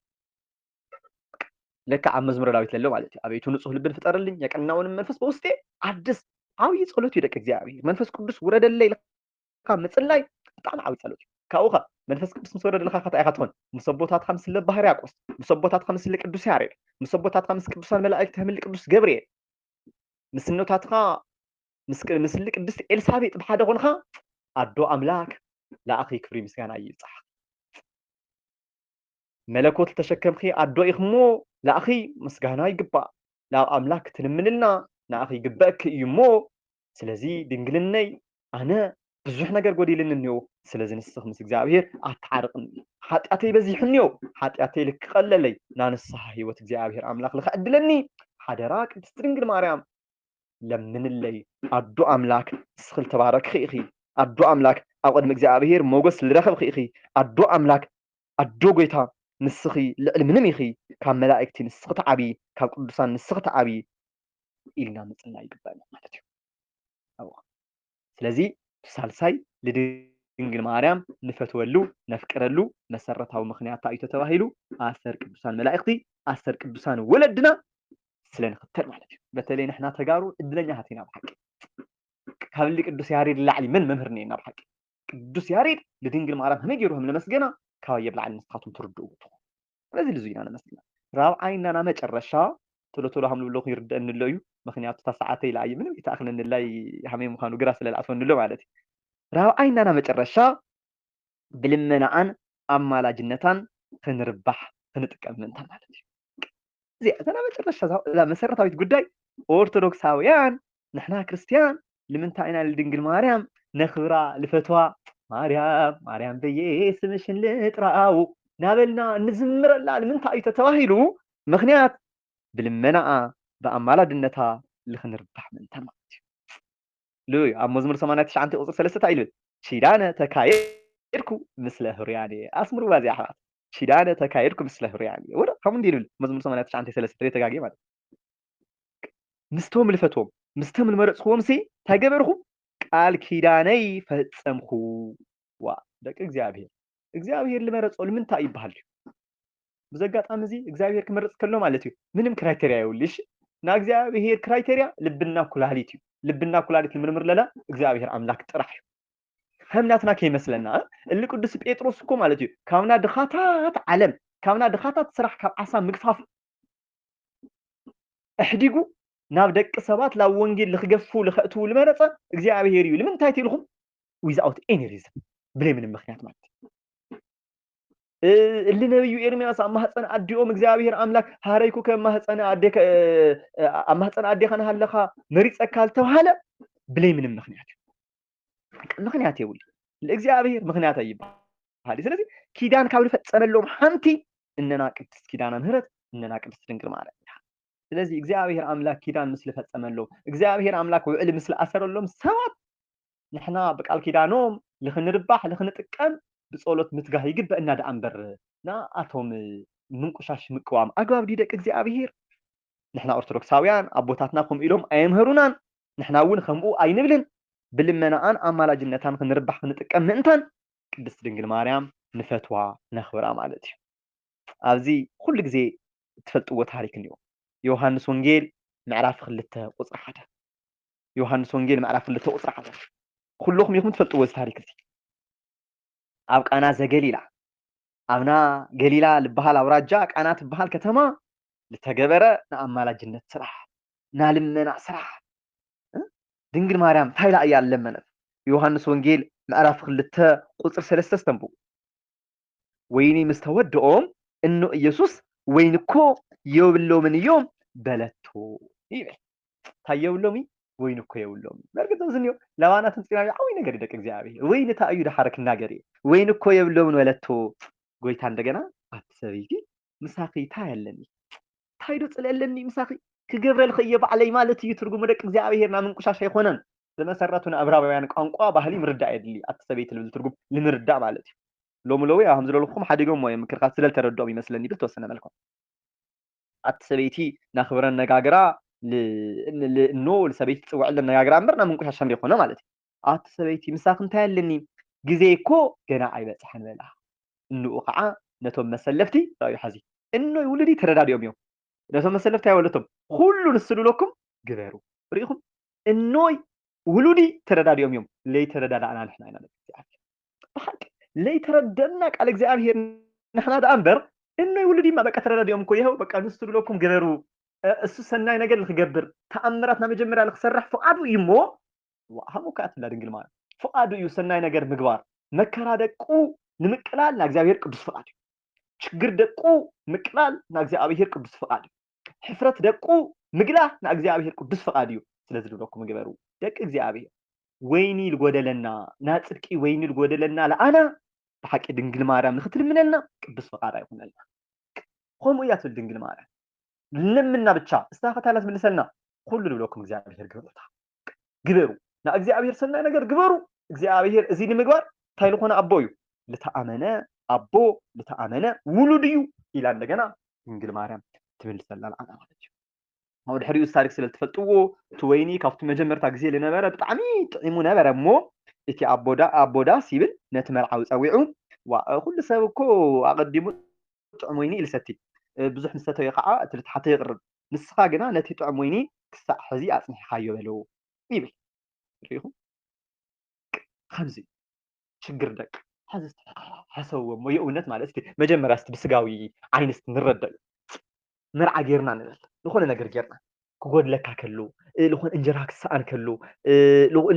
لك عم مزمر داويت لله مالتي ابيتو نصح لبن فطرلኝ يقناون منفس بوسطي عدس عاوي صلوت يدك እግዚአብሔር منفس قدوس وردلي لك مصلاي بጣም عاوي صلوت ካውኻ መንፈስ ቅዱስ ምስወረድ ለካ ከታይ ካትሆን ምሰቦታት ከምስ ለባህር ያቆስ ምሰቦታት ከምስ ለቅዱስ ያሬድ ምሰቦታት ከምስ ቅዱሳን መላእክት ህምል ቅዱስ ገብርኤል ምስነታትካ ምስል ቅድስት ኤልሳቤጥ በሓደ ኮንካ አዶ አምላክ ለአኺ ክብሪ ምስጋና ይብጻሕ መለኮት ተሸከምኺ አዶ ኢኽሞ ለአኺ ምስጋና ይግባእ ላብ አምላክ ትንምንልና ንአኺ ይግበአክ እዩሞ ስለዚ ድንግልነይ አነ ብዙሕ ነገር ጎዲልን እንዮ ስለዚ ንስኽ ምስ እግዚአብሔር አትዓርቅን ኃጢአተይ በዚሕንዮ ኃጢአተይ ልክቀለለይ ናንስሐ ህይወት እግዚአብሔር አምላክ ልኸዕድለኒ ሓደራ ቅድስት ድንግል ማርያም لمن اللي أدو أملاك سخل تبارك خيخي أدو أملاك أقعد مجزء موجس لرخب خيخي أدو أملاك أدو قيتا نسخي لمن ميخي كم ملائكتي نسخت عبي كم قدسان نسخت عبي إلنا مثل الله يقبلنا مالتي أو سلزي سالساي لدينجل مريم نفتولو نفكرلو مسرتها ومخنياتها يتتوهلو أثر قدسان ملائكتي أثر قدسان ولدنا سلين خطر مالتي بتالي نحنا تجارو الدنيا هاتينا بحق قبل قدوس ياريد لعلي من ممهرنينا بحق قدوس ياريد لدينجل مريم هم يجيروهم لمسجنا كاي يبلع النسخاتهم تردوا لازم لزينا أنا مسجنا راو عيننا أنا متشرشا تلو هم لو يرد أن اللي مخنيات تسعتي لعي منو يتأخذ أن اللي حميم خانو جراس للعفو أن اللي مالتي راو عيننا أنا متشرشا بلمنا عن أما لا جنتان خنربح خنتكلم من مالتي زي أنا متشرشا لا مسرتها بتقولي أورثوذكساويان نحنا كريستيان لمن تعينا لدينجل مريم نخبرا لفتوى مريم بيه اسمشن لتراو نابلنا نزمر لا لمن تعي تتواهلو مخنيات بالمناء بأمالا دنتا لخنربح من تمات لوي عم مزمر سمانات شعنتي قصة ثلاثة تعيلو شيدانة تكايركو مثل هرياني أسمر وازي أحرات شيدانة تكايركو مثل هرياني ولا خمون دينو مزمر سمانات شعنتي ثلاثة تغاقي مالي مستوم لفتوم مستمل مرصهم سي تجبرهم قال كيداني فتصمخو وا دك እግዚአብሔር ልመረጽው ለምንታይ ይባል በዘጋጣም እዚ እግዚአብሔር ከመረጽ ከሎ ማለት እዩ ምንም ክራይቴሪያ ይውልሽ ና እግዚአብሔር ክራይቴሪያ ልብና ኩላሊት እዩ ልብና ኩላሊት ምርምር ለላ እግዚአብሔር አምላክ ጥራሕ همناتنا كيመስለና اللي ቅዱስ ጴጥሮስ እኮ ማለት እዩ ካብና ድኻታት ዓለም ካብና ድኻታት ስራሕ ካብ ዓሳ ምግፋፍ እሕዲጉ ናብ ደቂ ሰባት ላብ ወንጌል ልኽገፉ ልኽእቱ ልመረጸ እግዚአብሔር እዩ ለምንታይ ትልኹም without any reason ብለይ ምንም ምክንያት ማለት اللي نبي إرمياس أما هتسن أديهم እግዚአብሔር አምላክ ሃረይኩ ከማህፀነ አደከ አማህፀነ አደከና ሃለኻ መሪጽ አካል ተባለ ብለይ ምንም ምክንያት ይውል ለእግዚአብሔር ምክንያት አይባል ስለዚህ ኪዳን ካብ ልፈጸመሎም ሓንቲ እነና ቅድስት ኪዳነ ምህረት እነና ቅድስት ድንግል ማርያም ስለዚህ እግዚአብሔር አምላክ ኪዳን ምስለ ፈጸመሎም እግዚአብሔር አምላክ ውዕል ምስለ አሰረሎም ሰባት ንሕና በቃል ኪዳኖም ልኽንርባሕ ልኽንጥቀም بصولت متجاه يجب أن هذا أمبر نا أتهم من قشاش مقوام أجاب ديدك እግዚአብሔር نحن أرثوذكساويان أبوتاتناكم إلهم أيمهرونان نحن أول خمو أي نبلن بالمناان أمال جنتان خنربح خنتقم منتان ቅድስት ድንግል ማርያም ንፈትዋ ነኽብራ ማለት እዩ ኣብዚ ኩሉ ግዜ ትፈልጥዎ ታሪክ እንዮ ዮሐንስ ወንጌል ምዕራፍ 2 ቁጥሪ 1 ዮሐንስ ወንጌል ምዕራፍ 2 ቁጥሪ 1 ኩልኩም ይኹም ትፈልጥዎ ታሪክ እዚ ኣብ ቃና ዘገሊላ ኣብና ገሊላ ልበሃል አውራጃ ቃና ትበሃል ከተማ ለተገበረ ንኣማላጅነት ስራሕ ናልመና ስራሕ ድንግል ማርያም ታይላ እያ ለመነት ዮሐንስ ወንጌል ምዕራፍ 2 ቁጥር 3 ተንቡ ወይኒ ምስተወድኦም እኖ ኢየሱስ ወይንኮ የብሎምን እዮም በለቶ ይበ ታየብሎሚ ወይንኮ የብሎም በርግጥ ዝንዮ ለዋናት ጽናዊ አይ ነገር ይደቅ እግዚአብሔር ወይን ታዩ ደሐረክ ናገሪ ወይንኮ የብሎምን ወለቶ ጎይታ እንደገና አትሰቢቲ ምሳኺ ታያለኒ ታይዶ ጽለለኒ ምሳኺ ክገብረል ከየባዕለይ ማለት እዩ ትርጉም ደቅ እግዚአብሔርና ምንቁሻሻ ይኾነን በመሰረቱን አብራባውያን ቋንቋ ባህሊ ምርዳእ ይድሊ አትሰቢት ልብል ትርጉም ልምርዳ ማለት እዩ ሎምሎዊ አሁን ዝለልኩም ሓዲጎም ወይ ምክርካት ስለል ተረዶም ይመስለኒ ብተወሰነ መልኩ አትሰቢቲ ናኽብረን ነጋግራ ኖ ለሰበይቲ ጽዋዕ ለነጋግራ አምርና ምንቁሻሻም ይኾነ ማለት አትሰቢቲ ምሳኺ እንታያለኒ ግዜ እኮ ገና አይበጽሐን በላ እንኡ ከዓ ነቶም መሰለፍቲ ራዩ ሓዚ እኖ ይውልዲ ተረዳዲኦም እዮም ነቶም መሰለፍቲ አይወለቶም ሁሉ ንስሉለኩም ግበሩ ሪኢኹም እኖይ ውሉዲ ተረዳዲኦም እዮም ለይ ተረዳዳና ንሕና ኢና ነብያት በሐቅ ለይ ተረደና ቃል እግዚአብሔር ንሕና ዳአምበር እኖይ ውሉዲ ማ በቃ ተረዳዲኦም እኮ ይኸው በቃ ንስሉለኩም ግበሩ እሱ ሰናይ ነገር ልክገብር ተአምራትና መጀመሪያ ልክሰርሕ ፍቃዱ ይሞ ወሃሙ ካትላ ድንግል ማለት ፍቃዱ እዩ ሰናይ ነገር ምግባር መከራ ደቁ ንምቅላል ንእግዚአብሔር ቅዱስ ፍቃድ ችግር ደቁ ምቅላል ንእግዚአብሔር ቅዱስ ፍቃድ ሕፍረት ደቁ ምግላ ንእግዚአብሔር ቅዱስ ፍቃድ እዩ ስለዚህ ድሮኩም ግበሩ ደቅ እግዚአብሔር ወይኒ ልጎደለና ናጽድቂ ወይኒ ልጎደለና ለአና በሐቂ ድንግል ማርያም ንኽትልምነና ቅዱስ ፍቃድ አይሆነልና ቆሙ ያት ድንግል ማርያም ለምንና ብቻ እስታፈታላት ምልሰና ሁሉ ልብሎኩም እግዚአብሔር ግበሩ ና እግዚአብሔር ሰናይ ነገር ግበሩ እግዚአብሔር እዚ ንምግባር ታይልኾነ አቦዩ ለተአመነ አቦ ለተአመነ ውሉድዩ ኢላ እንደገና ድንግል ማርያም ትምልሰላ ለአና ማለት እዩ አው ድሕሪኡ ታሪክ ስለተፈልጥዎ ትወይኒ ካብቲ መጀመርታ ግዜ ለነበረ ብጣዕሚ ጥዒሙ ነበረ እሞ እቲ አቦዳ ሲብል ነቲ መርዓዊ ፀዊዑ ኩሉ ሰብ እኮ አቀዲሙ ጥዕም ወይኒ ኢልሰቲ ብዙሕ ንሰተዩ ከዓ ትልትሓተ ይቅርብ ንስኻ ግና ነቲ ጥዕም ወይኒ ክሳዕ ሕዚ አጽኒሕካዮ በለው ይብል ሪኢኹም ከምዚ ችግር ደቅ حسوا مو يؤنت ማለት መጀመሪያ እስቲ ብስጋዊ አይንስ ንረዳዩ መርዓ ጌርና ንበል ለኾነ ነገር ጌርና ክጎድለካ ከሉ ለኾነ እንጀራ ክሳአን ከሉ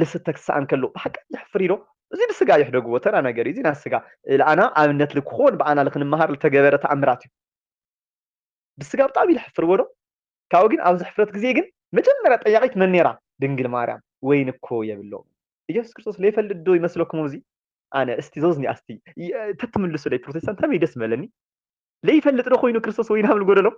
ለስተክ ክሳአን ከሉ በሐቅ ይሕፍሪዶ እዚ ብስጋ ይሕደግዎ ተራ ነገር እዚ ናስጋ ለአና ኣብነት ልክኾን በአና ልክንመሃር ልተገበረ ተአምራት ብስጋ በጣም ይሕፍርዎ ዶ ካው ግን ኣብዚ ሕፍረት ግዜ ግን መጀመሪያ ጠያቂት መኔራ ድንግል ማርያም ወይን እኮ የብለው ኢየሱስ ክርስቶስ ለይፈልዶ ይመስለኩም እዚ أنا استيزوزني أستي تتملسوا لي بروتستانت هم يدس ملني ليه يفلت رخو إنه كريستوس وين هم نقول له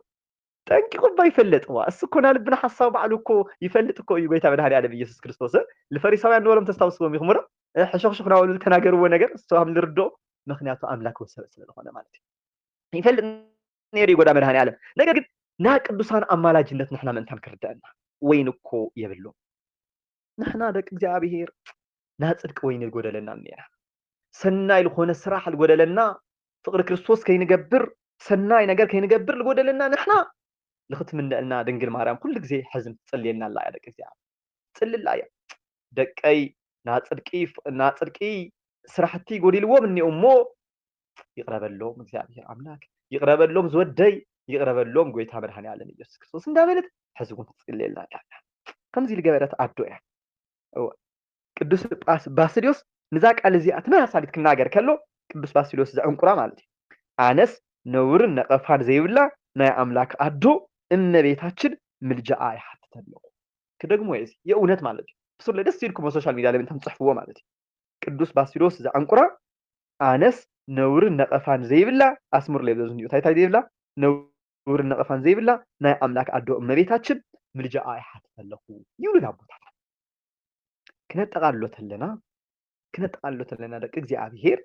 تانكي خد بايفلت السكون على ابن حصاب علوكو يفلتكو يبيت على هذا على يسوع كريستوس الفريساويان نورم تستوصوا مخمرة حشخنا ولا تناجر ونجر استوهم لردو مخنياتو أملاك وسبس للخانة مالتي يفلت نيري قدام من هالعالم نجد ناك قدوسان أمالا جنة نحنا من تنكر دنا وينكو يبلو نحنا دك እግዚአብሔር ናጽድቅ ወይን ጎደለና ነያ ሰናይ ለሆነ ስራሕ ልጎደለና ፍቅሪ ክርስቶስ ከይንገብር ሰናይ ነገር ከይንገብር ልጎደለና ንሕና ልኽትምነአልና ድንግል ማርያም ኩሉ ግዜ ሕዝም ትጽልየና ኣላ ያ ደቂ እግዚአብሔር ጽልላ እያ ደቀይ ናጽድቂ ስራሕቲ ጎዲልዎም እኒኦ እሞ ይቅረበሎም እግዚአብሔር አምላክ ይቅረበሎም ዝወደይ ይቅረበሎም ጎይታ መድኃኔ ዓለም ኢየሱስ ክርስቶስ እንዳበለት ሕዝቡን ትጽልየልና ኣላ ከምዚ ልገበረት ኣዶ እያ ቅዱስ ባስልዮስ ንዛ ቃል እዚኣ ተመሳሳሊት ክናገር ከሎ ቅዱስ ባስልዮስ ዘዕንቁራ ማለት እዩ ኣነስ ነውርን ነቐፋን ዘይብላ ናይ ኣምላክ ኣዶ እመቤታችን ምልጃኣ ይሓትት ኣለኹ ክደግሞ እዚ የእውነት ማለት እዩ ብስለ ደስ ይልኩም ሶሻል ሚዲያ ለምን ተምጽሕፍዎ ማለት እዩ ቅዱስ ባስልዮስ ዘዕንቁራ ኣነስ ነውርን ነቐፋን ዘይብላ ኣስሙር ለይ ብዘዝንዩ ታይታይ ዘይብላ ነውርን ነቐፋን ዘይብላ ናይ ኣምላክ ኣዶ እመቤታችን ምልጃኣ ይሓትት ኣለኹ ይብሉና ኣቦታት كنتقالو تلنا دق እግዚአብሔር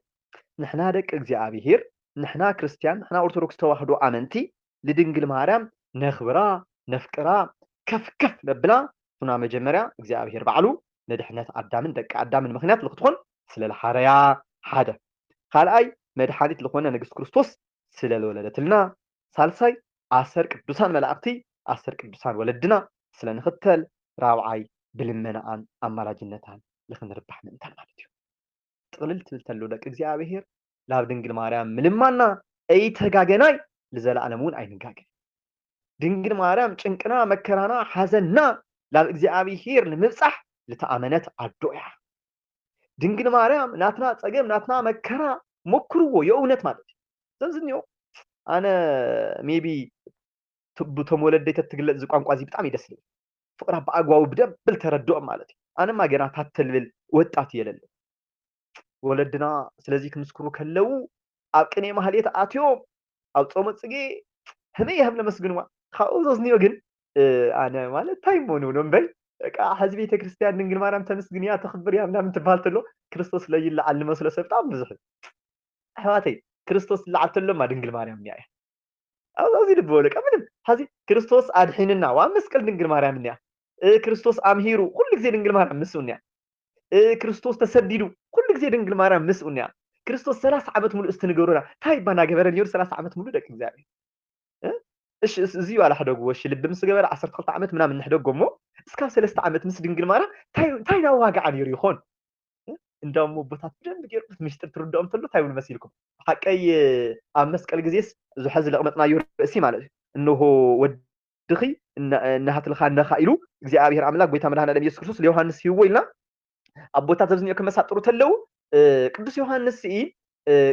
نحنا دق እግዚአብሔር نحنا ክርስቲያን نحنا ኦርቶዶክስ ተዋህዶ አመንቲ ለድንግል ማርያም ነኽብራ ነፍቅራ ከፍ ነብላ ሱና መጀመሪያ እግዚአብሔር ባዕሉ ለድሕነት አዳምን ደቂ አዳምን ምክንያት ልክትኾን ስለለሐረያ ሓደ ካልኣይ መድኃኒት ለኾነ ንግሥት ክርስቶስ ስለለወለደትልና ሳልሳይ አሰር ቅዱሳን መላእክቲ አሰር ቅዱሳን ወለድና ስለንኽተል ራብዓይ ብልመናን አማላጅነታን ለኽንርባሕ ምንታን ማለት እዩ ጥቅልል ትብል ተሎ ደቂ እግዚአብሔር ላብ ድንግል ማርያም ምልማና ኣይተጋገናይ ለዘላለም እውን ኣይንጋገን ድንግል ማርያም ጭንቅና መከራና ሓዘና ላብ እግዚአብሔር ንምብጻሕ ለተኣመነት ኣዶ እያ ድንግል ማርያም ናትና ጸገም ናትና መከራ ሞክርዎ የእውነት ማለት እዩ ዘንዝኒዮ ኣነ ሜቢ ቶም ወለደይተ ትግለጽ ዝቋንቋ እዚ ብጣዕሚ ደስ ይብል ፍቅራ በአግባቡ ብደብል ተረድኦም ማለት እዩ ኣነማ ገና ታተልብል ወጣት የለለ ወለድና ስለዚህ ክምስክሩ ከለው ኣብ ቅኔ ማህሌት ኣትዮም ኣብ ጾመ ጽጌ ህመይ ይህብ ለመስግንዋ ካብኡ ዘዝኒዮ ግን ኣነ ማለት ታይሞኑ ነው እምበይ በቃ ሕዝቢ ቤተ ክርስቲያን ድንግል ማርያም ተመስግንያ ተኽብርያ ምናምን ትባሃል ተሎ ክርስቶስ ለይልዓል ልመስሎ ሰብ በጣም ብዙሕ ኣሕዋተይ ክርስቶስ ዝለዓል ተሎማ ድንግል ማርያም እያ ኣብዚ ልብ በለቀ ምንም ሕዚ ክርስቶስ ኣድሒንና ዋ መስቀል ድንግል ማርያም እያ ክርስቶስ አምሂሩ ኩሉ ግዜ ድንግል ማርያም ምስኡንያ ክርስቶስ ተሰዲዱ ኩሉ ግዜ ድንግል ማርያም ምስኡንያ ክርስቶስ 30 ዓመት ሙሉ እስትንገሩና ታይ ባና ገበረ ነይሩ 30 ዓመት ሙሉ ደቂ እግዚአብሔር እሺ እዚ ዋላ ሓደጉ ወሽ ልብ ምስ ገበረ 12 ዓመት ምናምን ንሕደጎሞ እስካ 3 ዓመት ምስ ድንግል ማርያም ታይ ናዋጋዓ ነይሩ ይኾን እንዳውም ቦታት ደንብ ገይሩት ምስጢር ትርድኦም ተሎ ታይ ብል መሲልኩም ሓቀይ ኣብ መስቀል ግዜስ ዝሐዝ ለቕመጥናዮ ርእሲ ማለት እዩ እንሆ ድኺ እናሃትልኻ ነኻ ኢሉ እግዚአብሔር አምላክ ጎይታ መድኃኔ ዓለም ኢየሱስ ክርስቶስ ለዮሐንስ ይዎ ኢልና አቦታት ዘብዝኒዮ ከመሳጥሩ ተለው ቅዱስ ዮሐንስ ሲ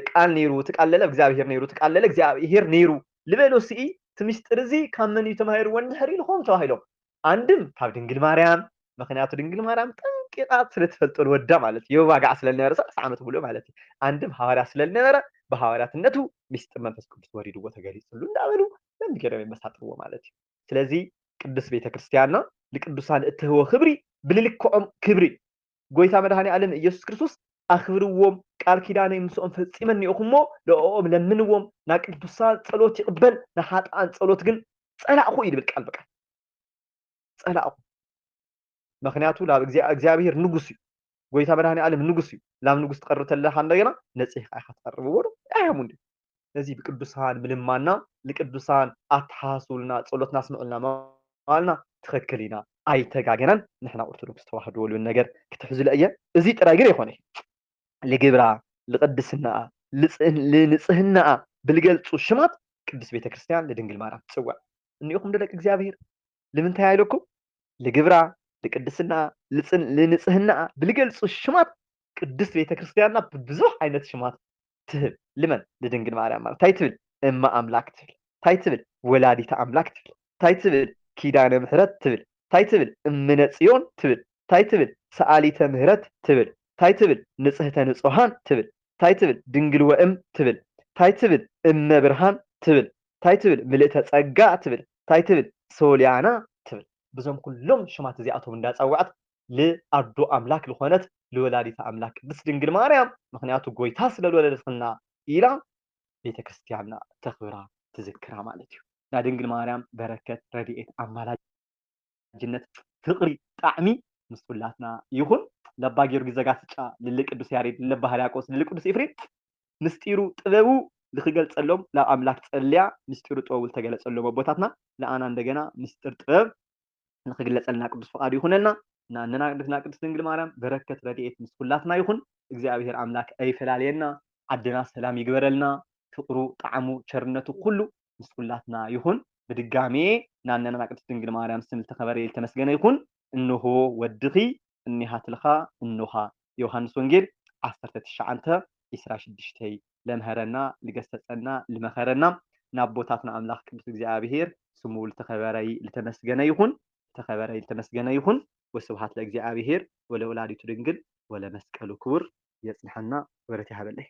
ቃል ነይሩ ተቃለለ እግዚአብሔር ነይሩ ተቃለለ እግዚአብሔር ነይሩ ልበሎ ሲ ትምስጥር እዚ ካመን ይተማሂሩ ወንድሕሪ ልኾም ተዋሂሎም አንድም ካብ ድንግል ማርያም ምክንያቱ ድንግል ማርያም ጠንቂቃት ስለትፈልጦ ወዳ ማለት የዋጋዕ ስለነበረ 30 ዓመት ብሎ ማለት አንድም ሐዋርያ ስለነበረ በሐዋርያትነቱ ምስጢር መንፈስ ቅዱስ ወሪድዎ ተገሊጽሉ እንዳበሉ ለምን ገረመ መሳጥርዎ ማለት ስለዚህ ቅዱስ ቤተ ክርስቲያንና ለቅዱሳን እትህወ ክብሪ ብልልክዖም ክብሪ ጎይታ መድኃኔ ዓለም ኢየሱስ ክርስቶስ አኽብርዎም ቃል ኪዳነይ ምስኦም ፈጺመን ይኹሞ ለኦም ለምንዎም ና ቅዱሳን ጸሎት ይቅበል ና ኃጥኣን ጸሎት ግን ጸላእኹ ይብል ቃል በቃል ጸላእኹ ምክንያቱ ላብ እግዚአብሔር ንጉስ እዩ ጎይታ መድኃኔ ዓለም ንጉስ እዩ ላብ ንጉስ ተቀርብ ተለኻ እንደገና ነጽህ ቃይኻ ተቀርብዎ ዶ ኣያሙን ስለዚህ በቅዱሳን ምልማና ለቅዱሳን አትሐሱልና ጸሎትና ስምዑልና ማልና ተኸክሊና ኣይተጋገናን ንሕና ኦርቶዶክስ ተዋህዶ ወሉን ነገር ክትሕዙ ለእየ እዚ ጥራይ ግን ይኾነ ለግብራ ለቅድስና ለንጽህና ብልገልጹ ሽማት ቅዱስ ቤተ ክርስቲያን ለድንግል ማርያም ትጽዋዕ እንይኹም ደቂ እግዚአብሔር ለምንታይ አይለኩም ለግብራ ለቅድስና ለንጽህና ብልገልጹ ሽማት ቅዱስ ቤተ ክርስቲያንና ብዙሕ ዓይነት ሽማት ትህብ لمن لدنجل ማርያም ማለት ታይትብል እማ አምላክ ትብል ታይትብል ወላዲተ አምላክ ትብል ታይትብል ኪዳነ ምህረት ትብል ታይትብል እምነ ጽዮን ትብል ታይትብል ሰአሊተ ምህረት ትብል ታይትብል ንጽህተ ንጹሃን ትብል ታይትብል ድንግል ወእም ትብል ታይትብል እመ ብርሃን ትብል ታይትብል ምልእተ ጸጋ ትብል ታይትብል ሶሊያና ትብል ብዙም ኩሎም ሽማት እዚኣቶም እንዳጻውዓት ለአዶ አምላክ ለኾነት ለወላዲተ አምላክ ቅድስት ድንግል ማርያም ምክንያቱ ጎይታ ስለወለደትና ኢላ ቤተ ክርስቲያንና ተኽብራ ትዝክራ ማለት እዩ ና ድንግል ማርያም በረከት ረድኤት አማላጅነት ፍቅሪ ጣዕሚ ምስኩላትና ይሁን ለባ ጊዮርጊስ ዘጋስጫ ለቅዱስ ያሬድ ለባ ሕርያቆስ ለቅዱስ ኤፍሬም ምስጢሩ ጥበቡ ዝክገልጸሎም ለአምላክ ጸልያ ምስጢሩ ጥበቡ ዝተገለጸሎም አቦታትና ለአና እንደገና ምስጢር ጥበብ ንክግለጸልና ቅዱስ ፈቃዱ ይሁነና ንና ቅድስት ድንግል ማርያም በረከት ረድኤት ምስኩላትና ይሁን እግዚአብሔር አምላክ አይፈላለየና ዓድና ሰላም ይግበረልና ፍቅሩ ጣዕሙ ቸርነቱ ሁሉ ምስኩላትና ይሁን በድጋሜ ናነና ቅድስት ድንግል ማርያም ስም ተከበረ የተመስገነ ይሁን እንሆ ወድኺ እኒሃትልኻ እንሃ ዮሐንስ ወንጌል 19 26 ለምሃረና ልገሰጸና ልመኸረና ናቦታትና አምላክ ቅዱስ እግዚአብሔር ስሙ ልተከበረ ልተመስገነ ይሁን ተከበረ ልተመስገነ ይሁን ወስብሐት ለእግዚአብሔር ወለወላዲቱ ድንግል ወለመስቀሉ ክቡር የጽንሐና ወረት ያበለይ